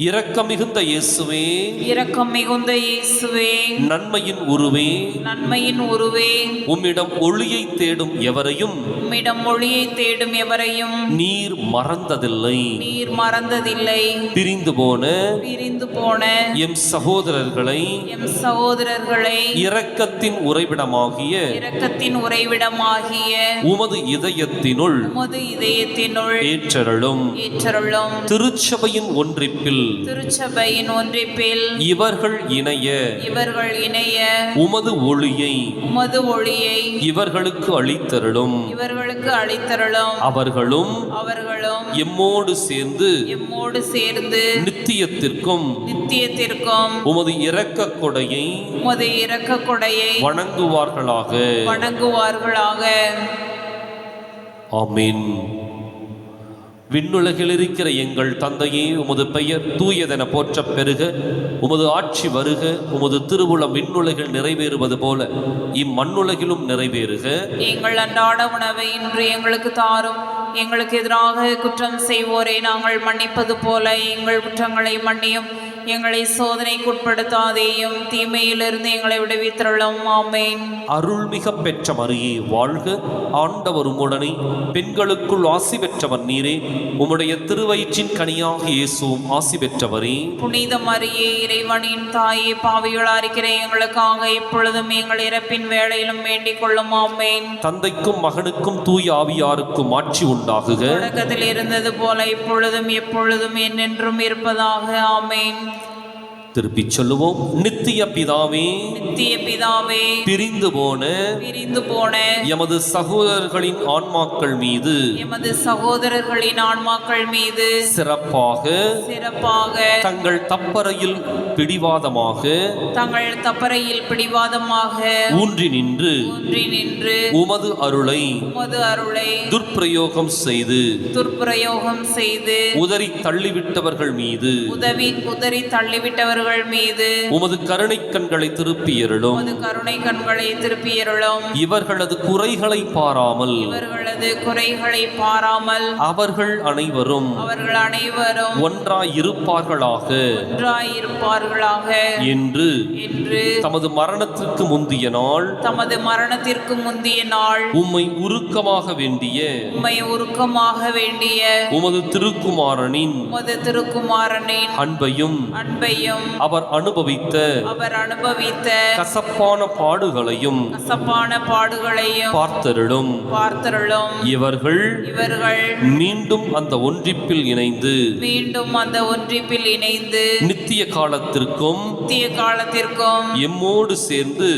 இரக்கம் மிகுந்த இயேசுவே, இரக்கம் மிகுந்த இயேசுவே, நன்மையின் உருவே, நன்மையின் உருவே, உம்மிடம் ஒளியை தேடும் எவரையும், உம்மிடம் ஒளியை தேடும் எவரையும் நீர் மறந்ததில்லை. நீர் மறந்ததில்லை. பிரிந்து போன எம் சகோதரர்களை இரக்கத்தின் உறைவிடமாகிய உமது இதயத்தினுள் ஏற்றருளும். திருச்சபையின் ஒன்றிப்பில் இவர்கள் இணைய உமது ஒளியை இவர்களுக்கு அளித்தருளும். அவர்களும் எம்மோடு சேர்ந்து நித்தியத்திற்கும் உமது இரக்க கொடையை வணங்குவார்களாக. ஆமென். விண்ணுலகில் இருக்கிற எங்கள் தந்தையே, உமது பெயர் தூயதென போற்றப் பெருக. உமது ஆட்சி வருக. உமது திருவுளம் விண்ணுலகில் நிறைவேறுவது போல இம்மண்ணுலகிலும் நிறைவேறுக. எங்கள் அன்றாட உணவை இன்று எங்களுக்கு தாரும். எங்களுக்கு எதிராக குற்றம் செய்வோரை நாங்கள் மன்னிப்பது போல எங்கள் குற்றங்களை மன்னியும். எங்களை சோதனைக்குட்படுத்தாதேயும், தீமையிலிருந்து எங்களை விடுவித்தருளும். ஆமென். அருள்மிக பெற்ற மரியே வாழ்க. ஆண்டவர் உம்முடனே, பெண்களுக்குள் ஆசி பெற்றவர் நீரே. உம்முடைய திருவயிற்றின் கனியாக இயேசுவும் ஆசி பெற்றவரே. புனித மரியே, இறைவனின் தாயே, பாவிகளாக இருக்கிற எங்களுக்காக இப்பொழுதும் எங்கள் இறப்பின் வேளையிலும் வேண்டிக் கொள்ளும். ஆமென். தந்தைக்கும் மகனுக்கும் தூய ஆவியாருக்கும் ஆட்சி உண்டாகுக. தொடக்கத்தில் இருந்தது போல இப்பொழுதும் எப்பொழுதும் என்றென்றும் இருப்பதாக. ஆமென். திருப்பிச் சொல்லுவோம். நித்திய பிதாவே, பிரிந்து போன எமது சகோதரர்களின் ஆன்மாக்கள் மீது சிறப்பாக தங்கள் தப்பறையில் பிடிவாதமாக ஊன்றி நின்று உமது அருளை துர்ப்பிரயோகம் செய்து உதறி தள்ளிவிட்டவர்கள் மீது உமது கருணை கண்களை திருப்பியருளும். இவர்களது குறைகளை பாராமல் அவர்கள் அனைவரும் ஒன்றாயிருப்பார்களாக என்று தமது மரணத்திற்கு முந்திய நாள் உம்மை உருக்கமாக வேண்டிய உமது திருக்குமாரனின் அன்பையும் அவர் அனுபவித்த கசப்பான பாடுகளையும் பார்த்தருளும். இவர்கள் இவர்கள் மீண்டும் அந்த ஒன்றிப்பில் இணைந்து நித்திய காலத்திற்கும் எம்மோடு சேர்ந்து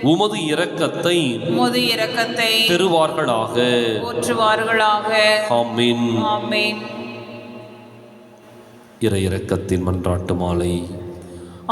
உமது இரக்கத்தை பெறுவார்களாக. ஆமென். ஆமென். இறை இரக்கத்தின் மன்றாட்டு மாலை.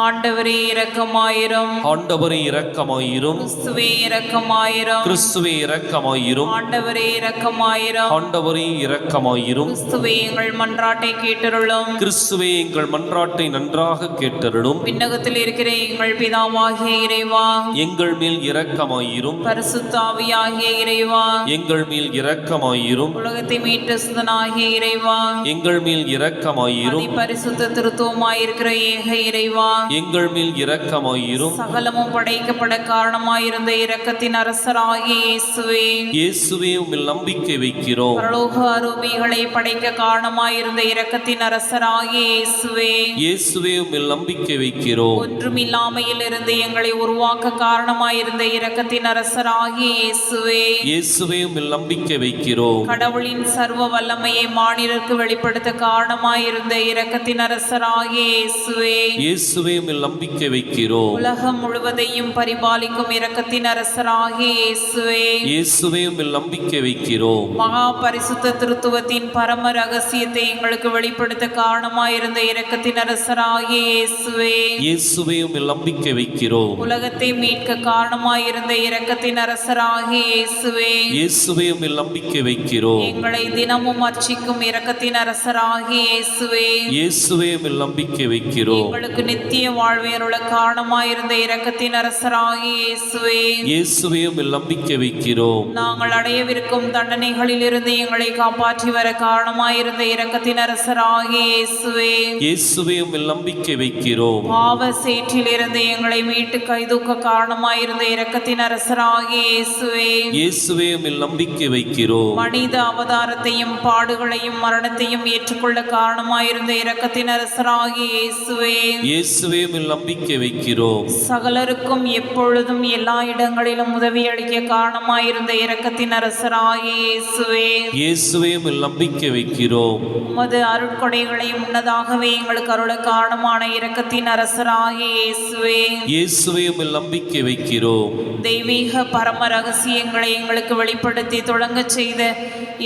ஆண்டவரே இரக்கமாயிரும். ஆண்டவரே இரக்கமாயிரும். கிறிஸ்துவே இரக்கமாயிரும். கிறிஸ்துவே இரக்கமாயிரும். ஆண்டவரே இரக்கமாயிரும். ஆண்டவரே இரக்கமாயிரும். கிறிஸ்துவே எங்கள் மன்றாட்டை கேட்டருளும். கிறிஸ்துவே எங்கள் மன்றாட்டை நன்றாக கேட்டருளும். விண்ணகத்தில் இருக்கிற எங்கள் பிதாவாகிய இறைவா, எங்கள் மேல் இரக்கமாயிரும். பரிசுத்த ஆவியாகிய இறைவா, எங்கள் மேல் இரக்கமாயிரும். உலகத்தை மீட்ட சுதனாகிய இறைவா, எங்கள் மேல் இரக்கமாயிரும். பரிசுத்த திருத்துவமாயிருக்கிற ஏக இறைவா, எங்கள் மேல் இரக்கமாயிரும். சகலமும் படைக்கப்பட காரணமாயிருந்த இரக்கத்தின் அரசராகிய இயேசுவே, இயேசுவே உம்மில் நம்பிக்கை வைக்கிறோம். பரலோக அரூபிகளை படைக்க காரணமாயிருந்த இரக்கத்தின் அரசராகிய இயேசுவே, இயேசுவே உம்மில் நம்பிக்கை வைக்கிறோம். ஒன்றுமில்லாமையில் இருந்து எங்களை உருவாக்க காரணமாயிருந்த இரக்கத்தின் அரசராகிய இயேசுவே, இயேசுவே உம்மில் நம்பிக்கை வைக்கிறோம். கடவுளின் சர்வ வல்லமையை மானிடருக்கு வெளிப்படுத்த காரணமாயிருந்த இரக்கத்தின் அரசராகிய இயேசுவே, இயேசுவே உம்மில் நம்பிக்கை வைக்கிறோம். உலகம் முழுவதையும் பரிபாலிக்கும் இரக்கத்தின் அரசராகிய இயேசுவே, இயேசுவே உம்மில் நம்பிக்கை வைக்கிறோம். மகா பரிசுத்த திருத்துவத்தின் பரம ரகசியத்தை எங்களுக்கு வெளிப்படுத்த காரணமாயிருந்த இரக்கத்தின் அரசராகிய இயேசுவே, இயேசுவே உம்மில் நம்பிக்கை வைக்கிறோம். உலகத்தை மீட்க காரணமாயிருந்த இரக்கத்தின் அரசராகிய இயேசுவே, இயேசுவே உம்மில் நம்பிக்கை வைக்கிறோம். எங்களை தினமும் அர்ச்சிக்கும் இரக்கத்தின் அரசராகிய இயேசுவே, இயேசுவே உம்மில் நம்பிக்கை வைக்கிறோம். எங்களுக்கு நித்திய வாழ்வையருள காரணமாயிருந்த இரக்கத்தின் அரசராகிய இயேசுவே, இயேசுவே உம்மில் நம்பிக்கை வைக்கிறோம். நாங்கள் அடையவிருக்கும் தண்டனைகளில் இருந்து எங்களை காப்பாற்றி வர காரணமாயிருந்த இரக்கத்தின் அரசராகிய இயேசுவே, இயேசுவே உம்மில் நம்பிக்கை வைக்கிறோம். பாவ சேற்றில் இருந்து எங்களை மீட்டு கைதூக்க காரணமாயிருந்த இரக்கத்தின் அரசராகிய இயேசுவே, இயேசுவே உம்மில் நம்பிக்கை வைக்கிறோம். மனித அவதாரத்தையும் பாடுகளையும் மரணத்தையும் ஏற்றுக்கொள்ள காரணமாயிருந்த இரக்கத்தின் அரசராகிய இயேசுவே, இயேசுவே உம்மில் நம்பிக்கை வைக்கிறோம். சகலருக்கும் எப்பொழுதும் எல்லா இடங்களிலும் உதவி அளிக்க காரணமாயிருந்த இரக்கத்தின் அரசராகிய இயேசுவே, இயேசுவே உம்மில் நம்பிக்கை வைக்கிறோம். உமது அருட்கொடைகளை முன்னதாகவே எங்களுக்கு அருள காரணமான இரக்கத்தின் அரசராகிய இயேசுவே, இயேசுவே உம்மில் நம்பிக்கை வைக்கிறோம். தெய்வீக பரம ரகசியங்களை எங்களுக்கு வெளிப்படுத்தி தொடங்க செய்த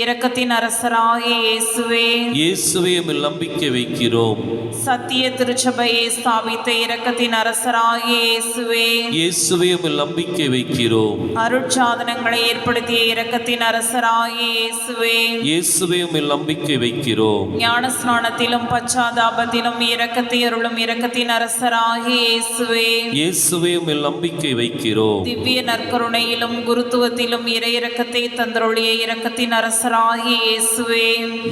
இரக்கத்தின் அரசராகிய இயேசுவே, இயேசுவே உம்மில் நம்பிக்கை வைக்கிறோம். சத்திய திருச்சபையை ஸ்தாபித்த இரக்கத்தின் அரசராகிய இயேசுவே, இயேசுவே உம்மில் நம்பிக்கை வைக்கிறோம். அருட்சாதனங்களை ஏற்படுத்திய இரக்கத்தின் அரசராகிய இயேசுவே, இயேசுவே உம்மில் நம்பிக்கை வைக்கிறோம். ஞான ஸ்நானத்திலும் பச்சாதாபத்திலும் இரக்கத்தை அருளும் இரக்கத்தின் அரசராகிய இயேசுவே, இயேசுவே உம்மில் நம்பிக்கை வைக்கிறோம். திவ்ய நற்கருணையிலும் குருத்துவத்திலும் இறையிரக்கத்தை தந்தருளிய இரக்கத்தின் அரசராகிய இயேசுவே,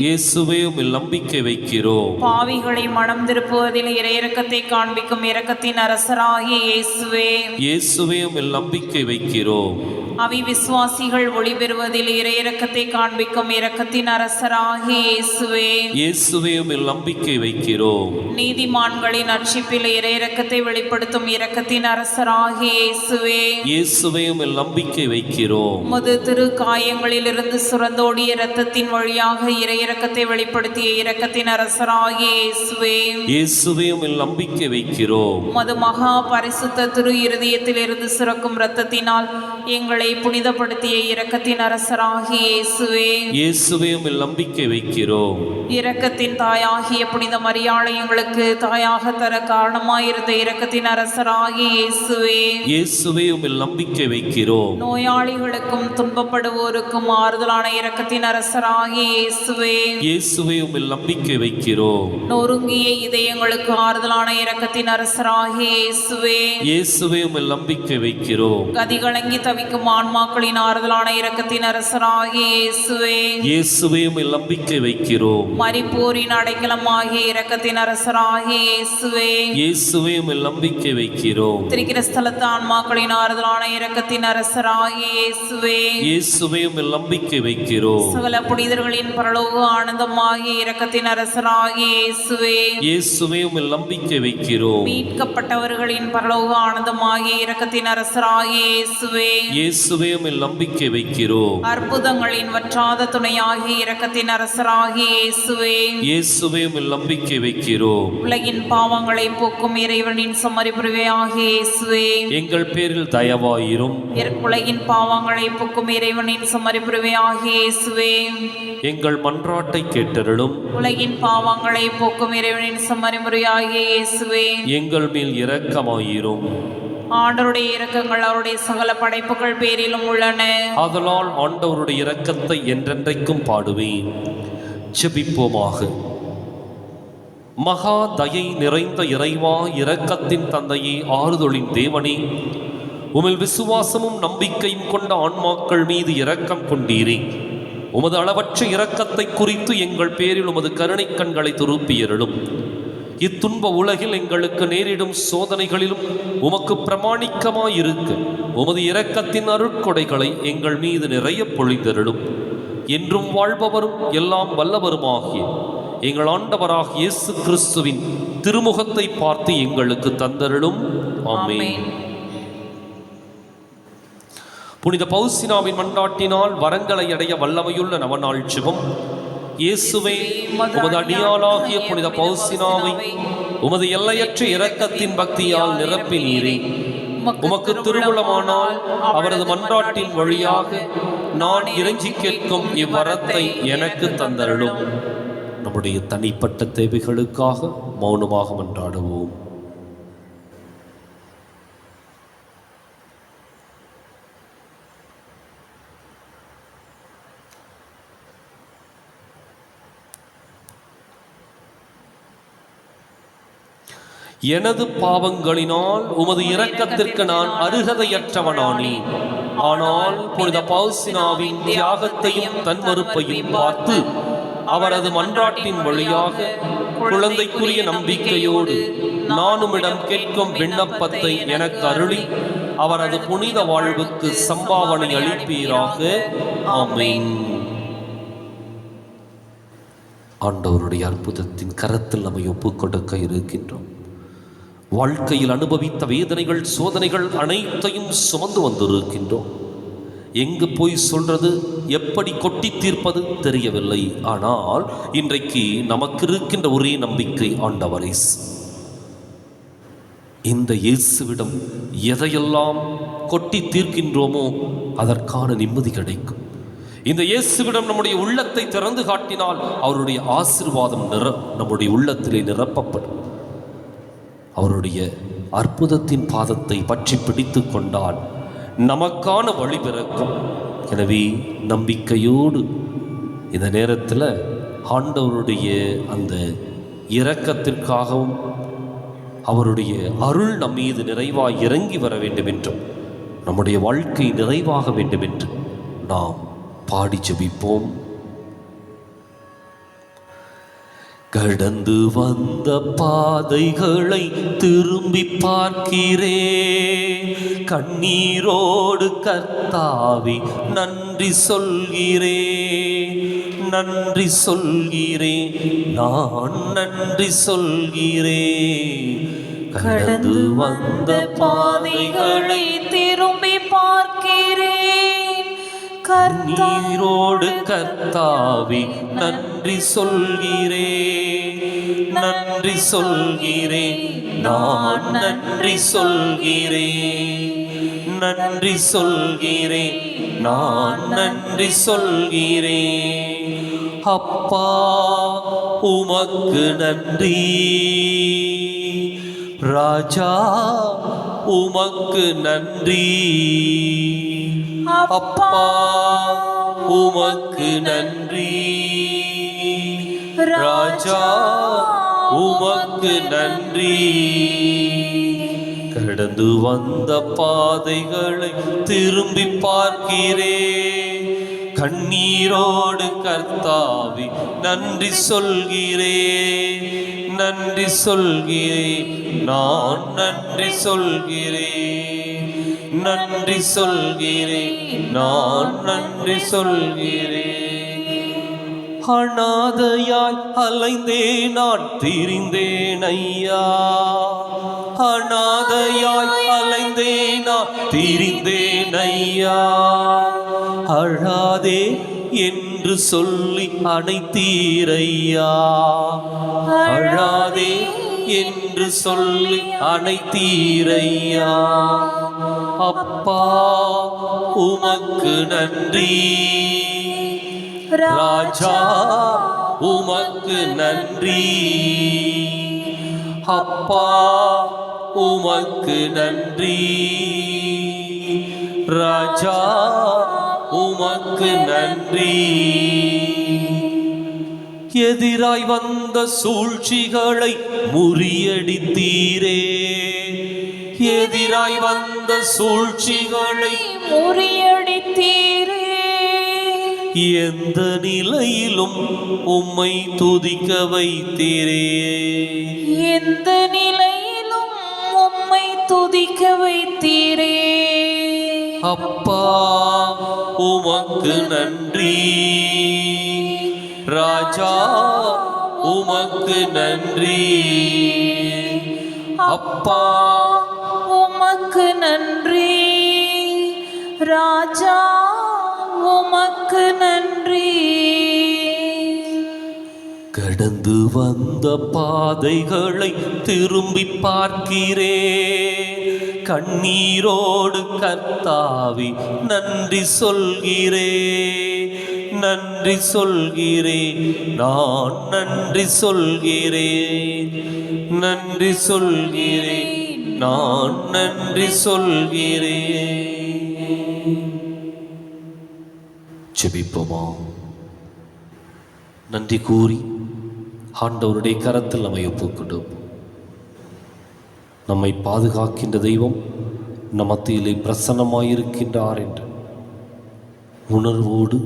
இயேசுவே உம்மில் நம்பிக்கை வைக்கிறோம். பாவிகளை மனம் திருப்புவதில் இறையிரக்கத்தை காண்பிக்கும் இரக்கத்தின் அரசராகிய இயேசுவே, இயேசுவே உம்மில் நம்பிக்கை வைக்கிறோம். அவி விசுவாசிகள் ஒளி பெறுவதில் இறையிரக்கத்தை காண்பிக்கும் இரக்கத்தின் அரசராகிய இயேசுவே, இயேசுவே உம்மில் நம்பிக்கை வைக்கிறோம். நீதிமான்களின் அர்ச்சிப்பில் இறையிரக்கத்தை வெளிப்படுத்தும் இரக்கத்தின் அரசராகிய இயேசுவே, இயேசுவே உம்மில் நம்பிக்கை வைக்கிறோம். உமது திரு காயங்களிலிருந்து சுரந்தோடிய இரத்தத்தின் வழியாக இறையிரக்கத்தை வெளிப்படுத்திய இரக்கத்தின் அரசராகிய இயேசுவே, இயேசுவே உம்மில் நம்பிக்கை வைக்கிறோம். உமது மகா பரிசுத்த திரு இருதயத்தில் இருந்து சுரக்கும் இரத்தத்தினால் எங்களை புனிதப்படுத்திய இரக்கத்தின் அரசராகிய இயேசுவே, இயேசுவே உம்மில் நம்பிக்கை வைக்கிறோம். இரக்கத்தின் தாயாகிய புனித மரியாளை எங்களுக்கு தாயாக தர காரணமாயிருந்த இரக்கத்தின் அரசராகிய இயேசுவே, இயேசுவே உம்மில் நம்பிக்கை வைக்கிறோம். நோயாளிகளுக்கும் துன்பப்படுவோருக்கும் ஆறுதலான இரக்கத்தின் அரசராகிய இயேசுவே, இயேசுவே உம்மில் நம்பிக்கை வைக்கிறோம். நொறுங்கிய இதயங்களுக்கு ஆறுதலான இரக்கத்தின் அரசராகிய இயேசுவே, இயேசுவே உம்மில் நம்பிக்கை வைக்கிறோம். கதிகலங்கி தவிக்கும் ஆன்மாக்களின் ஆறுதலான இரக்கத்தின் அரசராகிய இயேசுவே, இயேசுவே உம்மில் நம்பிக்கை வைக்கிறோம். மரிப்போரின் அடைக்கலமாகிய இரக்கத்தின் அரசராகிய இயேசுவே, இயேசுவே உம்மில் நம்பிக்கை வைக்கிறோம். திரிகிற ஸ்தலத்து ஆன்மாக்களின் ஆறுதலான இரக்கத்தின் அரசராகிய இயேசுவே, இயேசுவே உம்மில் நம்பிக்கை வைக்கிறோம். சகல புனிதர்களின் பரலோக ஆனந்தமாகிய இரக்கத்தின் அரசராகிய இயேசுவே, இயேசுவே உம்மில் நம்பிக்கை வைக்கிறோம். மீட்கப்பட்டவர்களின் பரலோக ஆனந்தமாகிய இரக்கத்தின் அரசராகிய இயேசுவே, இயேசுவே இயேசுவே உம்மில் நம்பிக்கை வைக்கிறோம். அற்புதங்களின் வற்றாத துணையாகி இரக்கத்தின் அரசராகிய இயேசுவே, இயேசுவே உம்மில் நம்பிக்கை வைக்கிறோம். உலகின் பாவங்களை போக்கும் இறைவனின் சமரிபுரிவையாகிய இயேசுவே, எங்கள் பேரில் தயவாயிரும். உலகின் பாவங்களை போக்கும் இறைவனின் சமரிபுரிவையாகிய இயேசுவே, எங்கள் மன்றாட்டை கேட்டருளும். உலகின் பாவங்களை போக்கும் இறைவனின் சமரிபுரியாகிய இயேசுவே, எங்கள் மேல் இரக்கமாயிரும். ஆண்டவருடைய இரக்கங்கள் அவருடைய சகல படைப்புகள் பேரிலும் உள்ளன. ஆதலால் ஆண்டவருடைய இரக்கத்தை என்றென்றைக்கும் பாடுவேன். ஜெபிப்போமாக. மகா தயை நிறைந்த இறைவா, இரக்கத்தின் தந்தையே, ஆறுதலின் தேவனே, உமிழ் விசுவாசமும் நம்பிக்கையும் கொண்ட ஆன்மாக்கள் மீது இரக்கம் கொண்டீரே. உமது அளவற்ற இரக்கத்தை குறித்து எங்கள் பேரில் உமது கருணை கண்களை திருப்பியருளும். இத்துன்ப உலகில் எங்களுக்கு நேரிடும் சோதனைகளிலும் உமக்கு பிரமாணிக்கமாயிருக்க உமது இரக்கத்தின் அருட்கொடைகளை எங்கள் மீது நிறைய பொழிந்தருளும். என்றும் வாழ்பவரும் எல்லாம் வல்லவருமாகிய எங்கள் ஆண்டவராகிய இயேசு கிறிஸ்துவின் திருமுகத்தை பார்த்து எங்களுக்கு தந்தருளும். ஆமென். புனித பவுசினாவின் மன்றாட்டினால் வரங்களை அடைய வல்லமையுள்ள நவநாள் ஜெபம். இயேசுவே, உமது அடியாளாகிய புனித பவுசினாவை உமது எல்லையற்ற இரக்கத்தின் பக்தியால் நிரப்பினீரே. உமக்கு திருவுளமானால் அவரது மன்றாட்டின் வழியாக நான் இறைஞ்சி கேட்கும் இவ்வரத்தை எனக்கு தந்தருளும். நம்முடைய தனிப்பட்ட தேவைகளுக்காக மௌனமாக மன்றாடுவோம். எனது பாவங்களினால் உமது இரக்கத்திற்கு நான் அருகதையற்றவனானேன். ஆனால் புனித பவுசினாவின் தியாகத்தையும் தன்மறுப்பையும் பார்த்து அவரது மன்றாட்டின் வழியாக குழந்தைக்குரிய நம்பிக்கையோடு நானுமிடம் கேட்கும் விண்ணப்பத்தை எனக்கு அருளி அவரது புனித வாழ்வுக்கு சம்பாவனை அளிப்பீராக. ஆமென். ஆண்டவருடைய அற்புதத்தின் கரத்தில் நம்மை ஒப்புக் கொடுக்க இருக்கின்றோம். வாழ்க்கையில் அனுபவித்த வேதனைகள், சோதனைகள் அனைத்தையும் சுமந்து வந்திருக்கின்றோம். எங்கு போய் சொல்றது, எப்படி கொட்டி தீர்ப்பது தெரியவில்லை. ஆனால் இன்றைக்கு நமக்கு இருக்கின்ற ஒரே நம்பிக்கை ஆண்டவரே. இந்த இயேசுவிடம் எதையெல்லாம் கொட்டி தீர்க்கின்றோமோ அதற்கான நிம்மதி கிடைக்கும். இந்த இயேசுவிடம் நம்முடைய உள்ளத்தை திறந்து காட்டினால் அவருடைய ஆசீர்வாதம் நம்முடைய உள்ளத்திலே நிரப்பப்படும். அவருடைய அற்புதத்தின் பாதத்தை பற்றி பிடித்து கொண்டால் நமக்கான வழி பிறக்கும். எனவே நம்பிக்கையோடு இந்த நேரத்தில் ஆண்டவருடைய அந்த இரக்கத்திற்காகவும் அவருடைய அருள் நம் மீது நிறைவாக இறங்கி வர வேண்டும் என்றும் நம்முடைய வாழ்க்கை நிறைவாக வேண்டும் என்று நாம் பாடி ஜெபிப்போம். கடந்து வந்த பாதைகளை திரும்பி பார்க்கிறேன், கண்ணீரோடு கர்த்தாவே நன்றி சொல்கிறேன், நன்றி சொல்கிறேன், நான் நன்றி சொல்கிறேன். கடந்து வந்த பாதைகளை திரும்பி பார்க்கிறேன், கண்ணீரோடு கர்த்தாவே நன்றி சொல்கிறேன், நன்றி சொல்கிறேன், நான் நன்றி சொல்கிறேன், நன்றி சொல்கிறேன், நான் நன்றி சொல்கிறேன். அப்பா உமக்கு நன்றி, ராஜா உமக்கு நன்றி, அப்பா உமக்கு நன்றி, ராஜா உமக்கு நன்றி. கடந்து வந்த பாதைகளை திரும்பி பார்க்கிறேன், கண்ணீரோடு கர்த்தாவே நன்றி சொல்கிறேன், நன்றி சொல்கிறேன், நான் நன்றி சொல்கிறேன், நன்றி சொல்கிறேன், நான் நன்றி சொல்கிறேன். அநாதையாய் அலைந்தே நான் திரிந்தேன் ஐயா, அநாதையாய் அலைந்தே நான் திரிந்தேன் ஐயா. அழாதே என்று சொல்லி அணைத்தீரையா, அழாதே என்று சொல்லி அணைத்தீரையா. அப்பா உமக்கு நன்றி, ராஜா உமக்கு நன்றி. அப்பா உமக்கு நன்றி, ராஜா உமக்கு நன்றி. எதிராய் வந்த சூழ்ச்சிகளை முறியடித்தீரே, எதிராய் வந்த சூழ்ச்சிகளை முறியடித்தீரே. எந்த நிலையிலும் உம்மை துதிக்க வைத்தீரே, எந்த நிலையிலும் உம்மை துதிக்க வைத்தீரே. அப்பா உமக்கு நன்றி, ராஜா உமக்கு நன்றி. அப்பா உமக்கு நன்றி, ராஜா உமக்கு நன்றி. கடந்து வந்த பாதைகளை திரும்பி பார்க்கிறே, கண்ணீரோடு கர்த்தாவே நன்றி சொல்கிறே, நன்றி சொல்கிறே, நான் நன்றி சொல்கிறேன், நன்றி சொல்கிறேன், நான் நன்றி சொல்கிறேன். ஜெபிப்போமா. நன்றி கூறி ஆண்டவருடைய கரத்தில் நம்மை ஒப்புக்கொடுப்போம். நம்மை பாதுகாக்கின்ற தெய்வம் நம் மத்தியிலே பிரசன்னமாயிருக்கின்றார் என்ற உணர்வோடு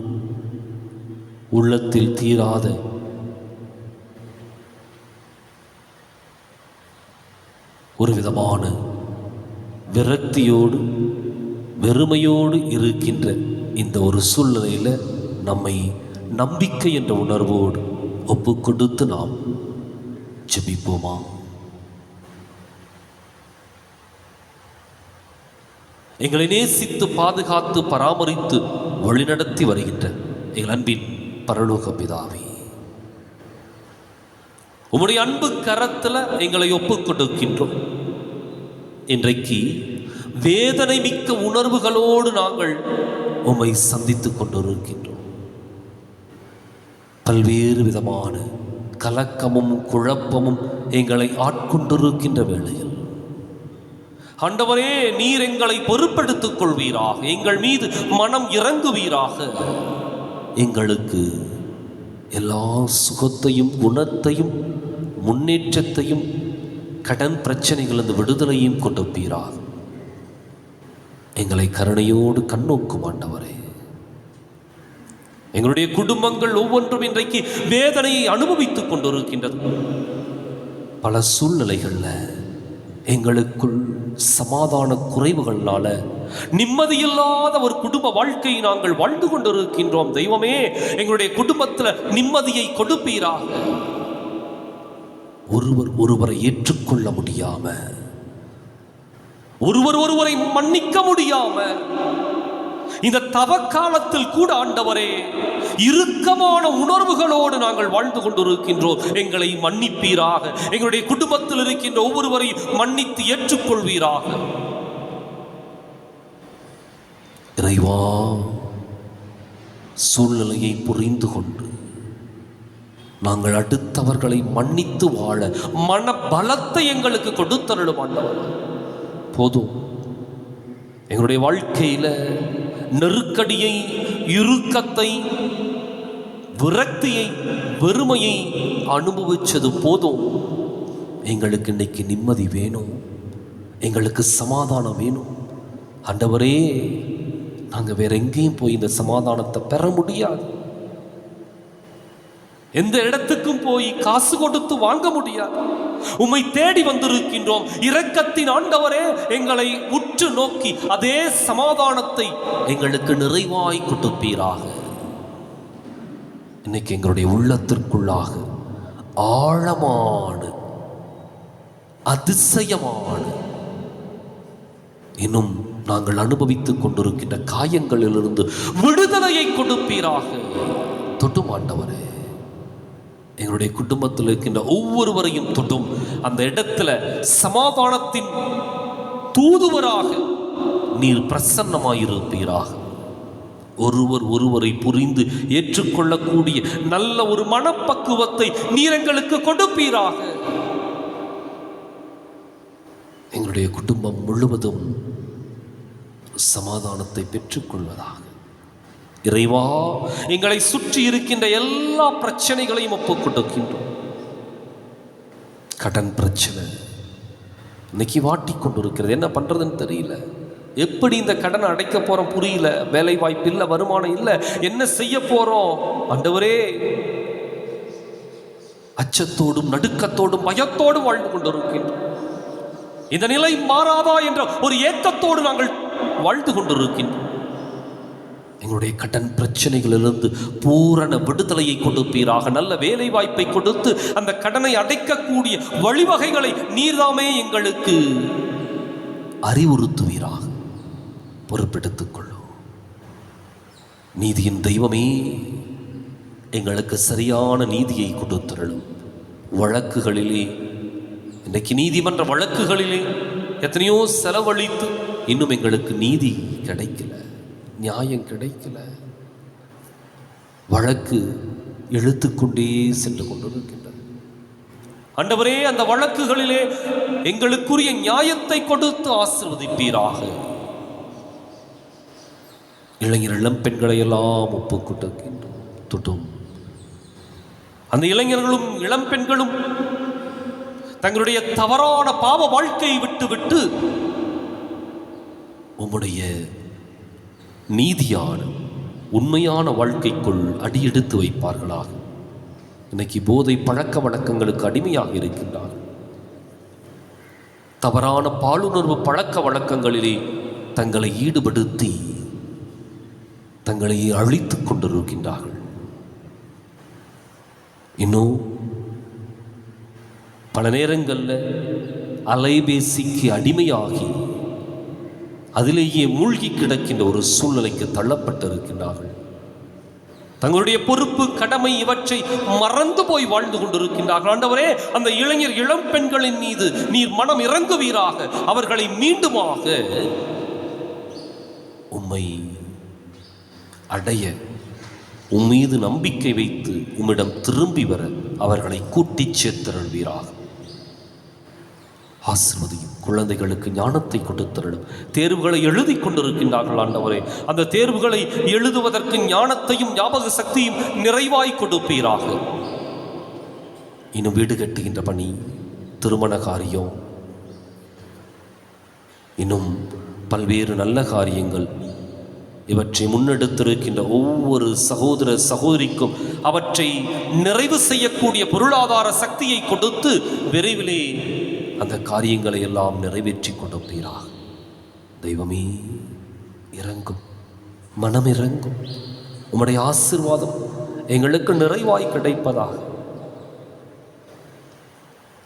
உள்ளத்தில் தீராத ஒரு விதமான விரக்தியோடு வெறுமையோடு இருக்கின்ற இந்த ஒரு சூழ்நிலையில் நம்மை நம்பிக்கை என்ற உணர்வோடு ஒப்பு கொடுத்து நாம் ஜெபிப்போமா. எங்களை நேசித்து பாதுகாத்து பராமரித்து வழிநடத்தி வருகின்ற எங்கள் அன்பின் பரலோக பிதாவே, உம்முடைய அன்பு கரத்தில் எங்களை ஒப்பு கொடுக்கின்றோம். இன்றைக்கு வேதனை மிக்க உணர்வுகளோடு நாங்கள் உம்மை சந்தித்துக் கொண்டிருக்கின்றோம். பல்வேறு விதமான கலக்கமும் குழப்பமும் எங்களை ஆட்கொண்டிருக்கின்ற வேளையில் ஆண்டவரே, நீர் எங்களை பொறுப்பெடுத்துக் கொள்வீராக, எங்கள் மீது மனம் இறங்குவீராக, எங்களுக்கு எல்லா சுகத்தையும் குணத்தையும் முன்னேற்றத்தையும் கடன் பிரச்சனைகளிலிருந்து விடுதலையும் கொடுப்பீராக. எங்களை கருணையோடு கண்ணோக்கும் ஆண்டவரே. எங்களுடைய குடும்பங்கள் ஒவ்வொன்றும் இன்றைக்கு வேதனையை அனுபவித்துக் கொண்டிருக்கின்றது. பல சூழ்நிலைகளில் எங்களுக்குள் சமாதான குறைவுகளால நிம்மதியில்லாத ஒரு குடும்ப வாழ்க்கையை நாங்கள் வாழ்ந்து கொண்டிருக்கின்றோம். தெய்வமே, எங்களுடைய குடும்பத்தில் நிம்மதியை கொடுப்பீராக. ஒருவர் ஒருவரை ஏற்றுக்கொள்ள முடியாம, ஒருவர் ஒருவரை மன்னிக்க முடியாம, இந்த தவக்காலத்தில் கூட ஆண்டவரே இறுக்கமான உணர்வுகளோடு நாங்கள் வாழ்ந்து கொண்டிருக்கின்றோம். எங்களை மன்னிப்பீராக. எங்களுடைய குடும்பத்தில் இருக்கின்ற ஒவ்வொருவரையும் மன்னித்து ஏற்றுக்கொள்வீராக. இறைவா, சூழ்நிலையை புரிந்து கொண்டு நாங்கள் அடுத்தவர்களை மன்னித்து வாழ மன பலத்தை எங்களுக்கு கொடுத்தருளும் ஆண்டவர். போதும், எங்களுடைய வாழ்க்கையில நெருக்கடியை, இறுக்கத்தை, விரக்தியை, வெறுமையை அனுபவிச்சது போதும். எங்களுக்கு இன்னைக்கு நிம்மதி வேணும், எங்களுக்கு சமாதானம் வேணும். ஆண்டவரே, நாங்கள் வேற எங்கேயும் போய் இந்த சமாதானத்தை பெற முடியாது. எந்த இடத்துக்கும் போய் காசு கொடுத்து வாங்க முடியாது. உம்மை தேடி வந்திருக்கின்றோம். இரக்கத்தின் ஆண்டவரே, எங்களை உற்று நோக்கி அதே சமாதானத்தை எங்களுக்கு நிறைவாய் கொடுப்பீராக. இன்னைக்கு எங்களுடைய உள்ளத்திற்குள்ளாக ஆழமான, அதிசயமான, இன்னும் நாங்கள் அனுபவித்துக் கொண்டிருக்கின்ற காயங்களிலிருந்து விடுதலையை கொடுப்பீராக. தொட்டும் ஆண்டவரே, எங்களுடைய குடும்பத்தில் இருக்கின்ற ஒவ்வொருவரையும் தொட்டும் அந்த இடத்துல சமாதானத்தின் தூதுவராக நீர் பிரசன்னமாயிருப்பீராக. ஒருவர் ஒருவரை புரிந்து ஏற்றுக்கொள்ளக்கூடிய நல்ல ஒரு மனப்பக்குவத்தை நீர் எங்களுக்கு கொடுப்பீராக. எங்களுடைய குடும்பம் முழுவதும் சமாதானத்தை பெற்றுக்கொள்வதாக. இறைவா, எங்களை சுற்றி இருக்கின்ற எல்லா பிரச்சனைகளையும் ஒப்புக் கொடுக்கின்றோம். கடன் பிரச்சனை இன்னைக்கு வாட்டி கொண்டிருக்கிறது. என்ன பண்றதுன்னு தெரியல. எப்படி இந்த கடனை அடைக்க போறோம் புரியல. வேலை வாய்ப்பு இல்லை, வருமானம் இல்லை, என்ன செய்ய போறோம்? ஆண்டவரே, அச்சத்தோடும் நடுக்கத்தோடும் பயத்தோடும் வாழ்ந்து கொண்டிருக்கின்றோம். இந்த நிலை மாறாதா என்ற ஒரு ஏக்கத்தோடு நாங்கள் வாழ்ந்து கொண்டிருக்கின்றோம். எங்களுடைய கடன் பிரச்சனைகளிலிருந்து பூரண விடுதலையை கொடுப்பீராக. நல்ல வேலை வாய்ப்பை கொடுத்து அந்த கடனை அடைக்கக்கூடிய வழிவகைகளை நீர்தாமே எங்களுக்கு அறிவுறுத்துவீராக. பொறுப்பெடுத்துக் கொள்ளும் நீதியின் தெய்வமே, எங்களுக்கு சரியான நீதியை கொடுத்தருளும். வழக்குகளிலே, இன்றைக்கு நீதிமன்ற வழக்குகளிலே எத்தனையோ செலவழித்து இன்னும் எங்களுக்கு நீதி கிடைக்கல, நியாயம் கிடைக்கல. வழக்கு இழுத்துக்கொண்டே சென்று கொண்டிருக்கின்றது. ஆண்டவரே, அந்த வழக்குகளிலே எங்களுக்குரிய நியாயத்தை கொடுத்து ஆசீர்வதிப்பீராக. இளைஞர் இளம் பெண்களை எல்லாம் ஒப்புக்கொண்டிருக்கின்றோம். அந்த இளைஞர்களும் இளம் பெண்களும் தங்களுடைய தவறான பாவ வாழ்க்கையை விட்டு உம்முடைய நீதியான உண்மையான வாழ்க்கைக்குள் அடியெடுத்து வைப்பார்களாக. இன்னைக்கு போதை பழக்க வழக்கங்களுக்கு அடிமையாக இருக்கின்றார். தவறான பாலுணர்வு பழக்க வழக்கங்களிலே தங்களை ஈடுபடுத்தி தங்களை அழித்துக் கொண்டிருக்கின்றார்கள். இன்னும் பல நேரங்களில் அலைபேசிக்கு அடிமையாகி அதிலேயே மூழ்கி கிடக்கின்ற ஒரு சூழ்நிலைக்கு தள்ளப்பட்டிருக்கின்றார்கள். தங்களுடைய பொறுப்பு, கடமை இவற்றை மறந்து போய் வாழ்ந்து கொண்டிருக்கின்றார்கள். ஆண்டவரே, அந்த இளைஞர் இளம் பெண்களின் மீது நீர் மனம் இறங்குவீராக. அவர்களை மீண்டுமாக உம்மை அடைய, உம்மீது நம்பிக்கை வைத்து உம்மிடம் திரும்பி வர அவர்களை கூட்டிச் சேர்த்தருள்வீராக. ஆசீர்வதியும். குழந்தைகளுக்கு ஞானத்தை கொடுத்தருளும். தேர்வுகளை எழுதி கொண்டிருக்கின்றார்கள் ஆண்டவரே, அந்த தேர்வுகளை எழுதுவதற்கு ஞானத்தையும் ஞாபக சக்தியும் நிறைவாய் கொடுப்பீராக. இன்னும் வீடு கட்டுகின்ற பணி, திருமண காரியம், இன்னும் பல்வேறு நல்ல காரியங்கள், இவற்றை முன்னெடுத்திருக்கின்ற ஒவ்வொரு சகோதர சகோதரிக்கும் அவற்றை நிறைவு செய்யக்கூடிய பொருளாதார சக்தியை கொடுத்து விரைவிலே அந்த காரியங்களை எல்லாம் நிறைவேற்றி கொடுப்பீராக. தெய்வமே, இறங்கும், மனம் இறங்கும். உம்முடைய ஆசீர்வாதம் எங்களுக்கு நிறைவாய் கிடைப்பதாக.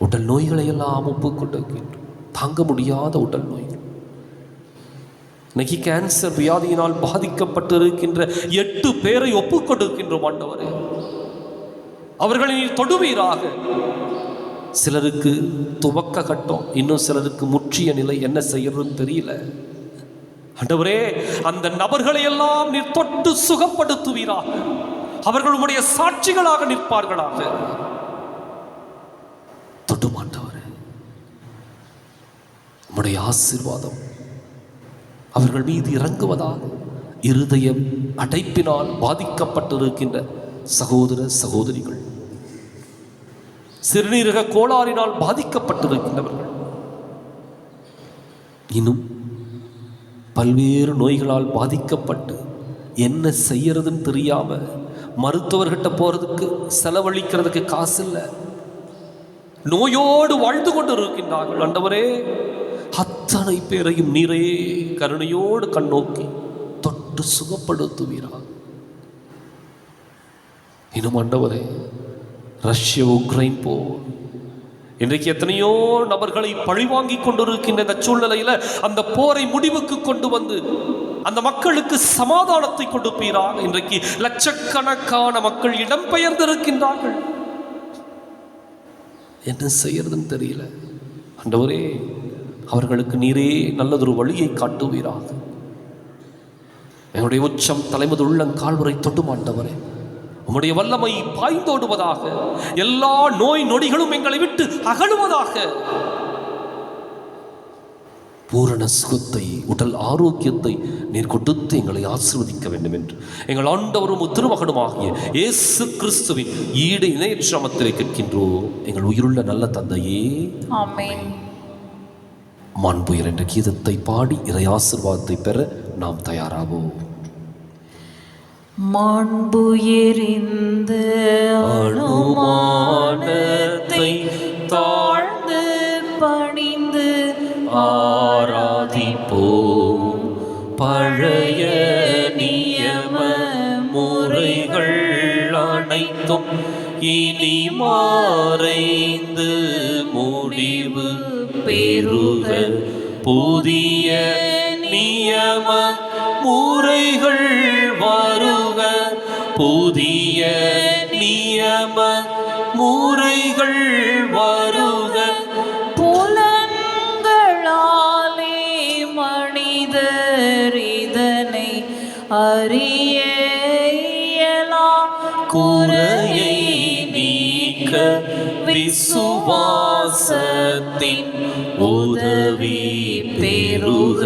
உடல் நோய்களை எல்லாம் ஒப்புக்கொண்டிருக்கின்றோம். தாங்க முடியாத உடல் நோய்கள், இன்னைக்கு கேன்சர் வியாதியினால் பாதிக்கப்பட்டிருக்கின்ற 8 பேரை ஒப்புக்கொண்டிருக்கின்றோம் ஆண்டவரே. அவர்களை தொடுவீராக. சிலருக்கு துவக்க கட்டம், இன்னும் சிலருக்கு முற்றிய நிலை, என்ன செய்யறதுன்னு தெரியல. ஆண்டவரே, அந்த நபர்களை எல்லாம் நீர் தொட்டு சுகப்படுத்துவீராக. அவர்கள் உம்முடைய சாட்சிகளாக நிற்பார்களாக. தொட்டு ஆண்டவரே, உம்முடைய ஆசீர்வாதம் அவர்கள் மீது இறங்குவதாக. இருதயம் அடைப்பினால் பாதிக்கப்பட்டிருக்கின்ற சகோதர சகோதரிகள், சிறுநீரக கோளாறினால் பாதிக்கப்பட்டிருக்கின்றவர்கள், இன்னும் பல்வேறு நோய்களால் பாதிக்கப்பட்டு என்ன செய்யறதுன்னு தெரியாம மருத்துவர்கிட்ட போறதுக்கு, செலவழிக்கிறதுக்கு காசு இல்லை, நோயோடு வாழ்ந்து கொண்டு இருக்கின்றார்கள். ஆண்டவரே, அத்தனை பேரையும் நீரே கருணையோடு கண்ணோக்கி தொட்டு சுகப்படுத்துவீராக. இன்னும் ஆண்டவரே, ரஷ்ய உக்ரைன் போர் இன்றைக்கு எத்தனையோ நபர்களை பழிவாங்கி கொண்டிருக்கின்ற இந்த சூழ்நிலையில அந்த போரை முடிவுக்கு கொண்டு வந்து அந்த மக்களுக்கு சமாதானத்தை கொடுப்பீராக. இன்றைக்கு லட்சக்கணக்கான மக்கள் இடம்பெயர்ந்திருக்கின்றார்கள். என்ன செய்யறதுன்னு தெரியல. ஆண்டவரே, அவர்களுக்கு நீரே நல்லதொரு வழியை காட்டுவீராக. என்னுடைய உச்சம் தலைமது உள்ளங்கால் வரை தொடும் ஆண்டவரே, உம்முடைய வல்லமை பாய்ந்தோடுவதாக. எல்லா நோய் நொடிகளும் எங்களை விட்டு அகலுவதாக. பூரண சுகத்தை, உடல் ஆரோக்கியத்தை நீர் கொடுத்து எங்களை ஆசீர்வதிக்க வேண்டும் என்று எங்கள் ஆண்டவரும் திருமகனுமாகிய இயேசு கிறிஸ்துவின் ஈடு இணையற்ற நாமத்திலே கேட்கின்றோம் எங்கள் உயிருள்ள நல்ல தந்தையே, ஆமென். மாண்புயர் என்ற கீதத்தை பாடி இறை ஆசீர்வாதத்தை பெற நாம் தயாராவோம். மாண்புயரிந்த அனுமானத்தை தாழ்ந்து பணிந்து ஆராதிப்போம். பழைய நியம முறைகள் அனைத்தும் இனி மறைந்து முடிவு பெறுக. புதிய நியம முறைகள் வருக. புதிய நியம முறைகள் வருக. புலன்களாலே மனிதர் இதனை அறிய இயலா. குறையை நீக்க விசுவாசத்தின் உதவி பெறுக.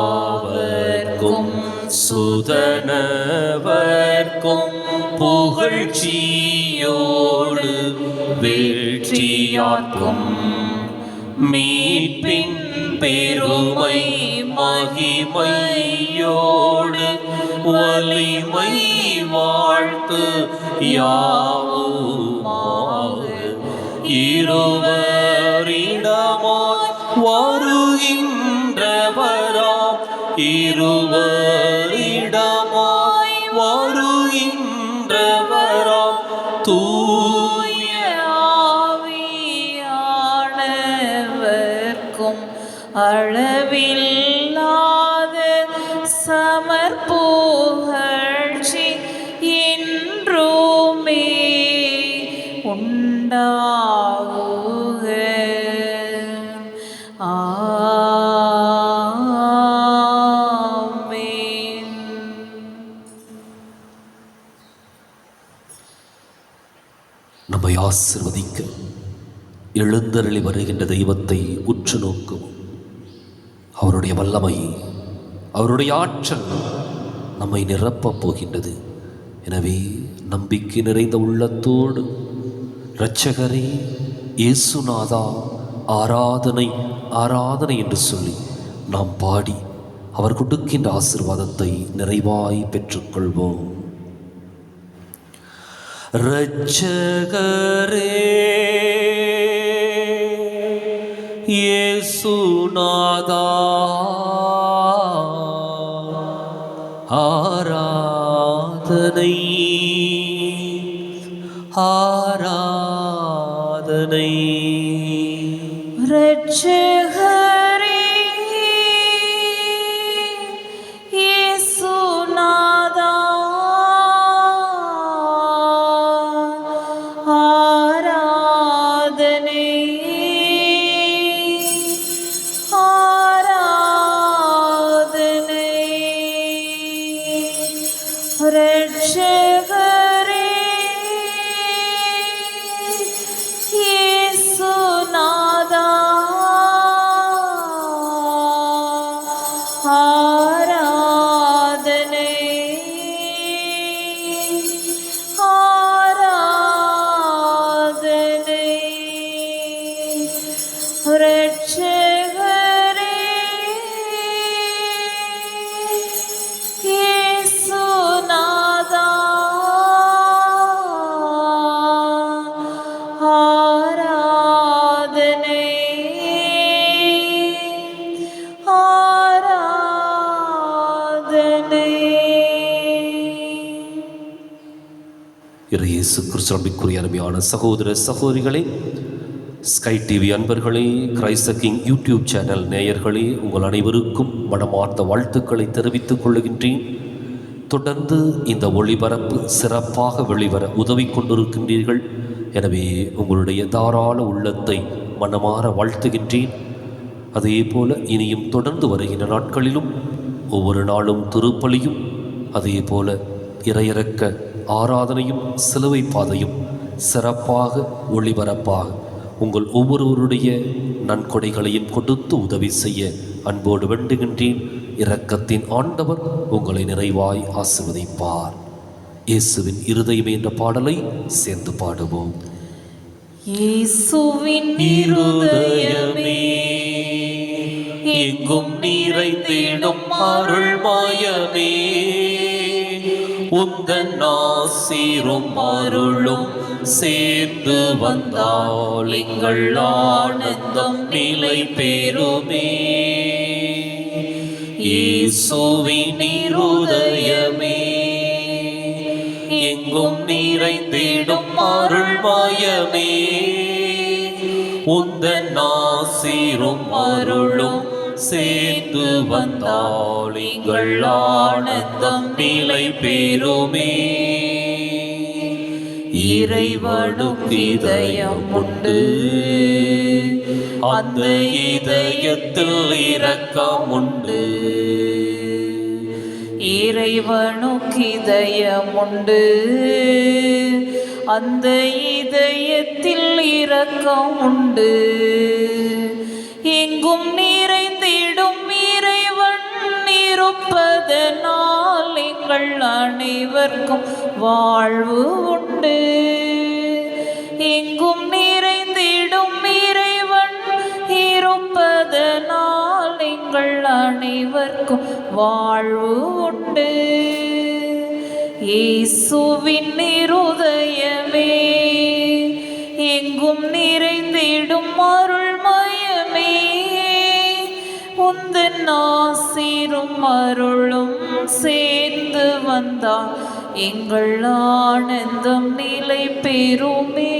பிதாவர்க்கும் சுதனவர்க்கும் புகழ்ச்சியோடு வீழ்ச்சியாக்கும் மீட்பின் பெருமை மகிமையோடு வலிமை வாழ்த்து யாவுமாக இருவரிடமாய் வருகின்றவராம். இருவரிடமாய் வருகின்றவராம். தூய ஆவியானவர்க்கும் அளவில்லாத சமர்ப்புகழ்ச்சி என்றுமே உண்டாகுக. ஆமென். நம்மை ஆசீர்வதிக்க எழுந்தருளி வருகின்ற தெய்வத்தை உற்று நோக்கவும். அவருடைய வல்லமை, அவருடைய ஆற்றல் நம்மை நிரப்பப் போகின்றது. எனவே நம்பிக்கை நிறைந்த உள்ளத்தோடு இரட்சகரே இயேசுநாதா ஆராதனை ஆராதனை என்று சொல்லி நாம் பாடி அவர் கொடுக்கின்ற ஆசீர்வாதத்தை நிறைவாய் பெற்றுக்கொள்வோம். இரட்சகரே இயேசுநாதா ஆராதனை ஆராதனை. இரட்சகரே இயேசுநாதா ஆராதனை ஆராதனை. இரட்சகரே இயேசுநாதா ஆராதனை ஆராதனை. இரட்சகரே இயேசுநாதா ஆராதனை ஆராதனை. இயேசு கிறிஸ்துவிற்குரிய அருமையான சகோதர சகோதரிகளே, ஸ்கை டிவி அன்பர்களே, கிரைஸ்த கிங் யூடியூப் சேனல் நேயர்களே, உங்கள் அனைவருக்கும் மனமார்ந்த வாழ்த்துக்களை தெரிவித்துக் கொள்கின்றேன். தொடர்ந்து இந்த ஒளிபரப்பு சிறப்பாக வெளிவர உதவி கொண்டிருக்கின்றீர்கள். எனவே உங்களுடைய தாராள உள்ளத்தை மனமாற வாழ்த்துகின்றேன். அதே போல இனியும் தொடர்ந்து வருகின்ற நாட்களிலும் ஒவ்வொரு நாளும் திருப்பலியும், அதே போல இறையிறக்க ஆராதனையும் சிலுவை பாதையும் சிறப்பாக ஒளிபரப்பாக உங்கள் ஒவ்வொருவருடைய நன்கொடைகளையும் கொடுத்து உதவி செய்ய அன்போடு வேண்டுகின்றேன். இரக்கத்தின் ஆண்டவர் உங்களை நிறைவாய் ஆசீர்வதிப்பார். இயேசுவின் இருதயமே என்ற பாடலை சேர்ந்து பாடுவோம். இயேசுவின் இருதயமே எங்கும் நிறைந்திடும் அருள்மயமே, உந்தன் ஆசீரும் அருளும் சேர்ந்து வந்தால் எங்கள் ஆனந்தம் நிலை பெறுமே. இயேசுவின் இருதயமே எங்கும் நிறைந்திடும் அருள்மயமே, உந்தன் ஆசீரும் அருளும் சேர்ந்து வந்தால் எங்கள் ஆனந்தம் நிலை பெறுமே. இறைவனுக்கு இதயம் உண்டு, அந்த இதயத்தில் இரக்கம் உண்டு. இறைவனுக்கு இதயம் உண்டு, அந்த இதயத்தில் இரக்கம் உண்டு. எங்கும் நிறைந்திடும் இறைவன் இருப்பதனால் எங்கள் அனைவருக்கும் வாழ்வு உண்டு. எங்கும் நிறைந்திடும் இறைவன் இருப்பதனால் எங்கள் அனைவருக்கும் வாழ்வு உண்டு. இயேசுவின் இருதயமே எங்கும் நிறைந்திடும் அருள்மயமே, உந்தன் ஆசீரும் அருளும் சேர்ந்து வந்தால் எங்கள் ஆனந்தம் நிலை பெறுமே.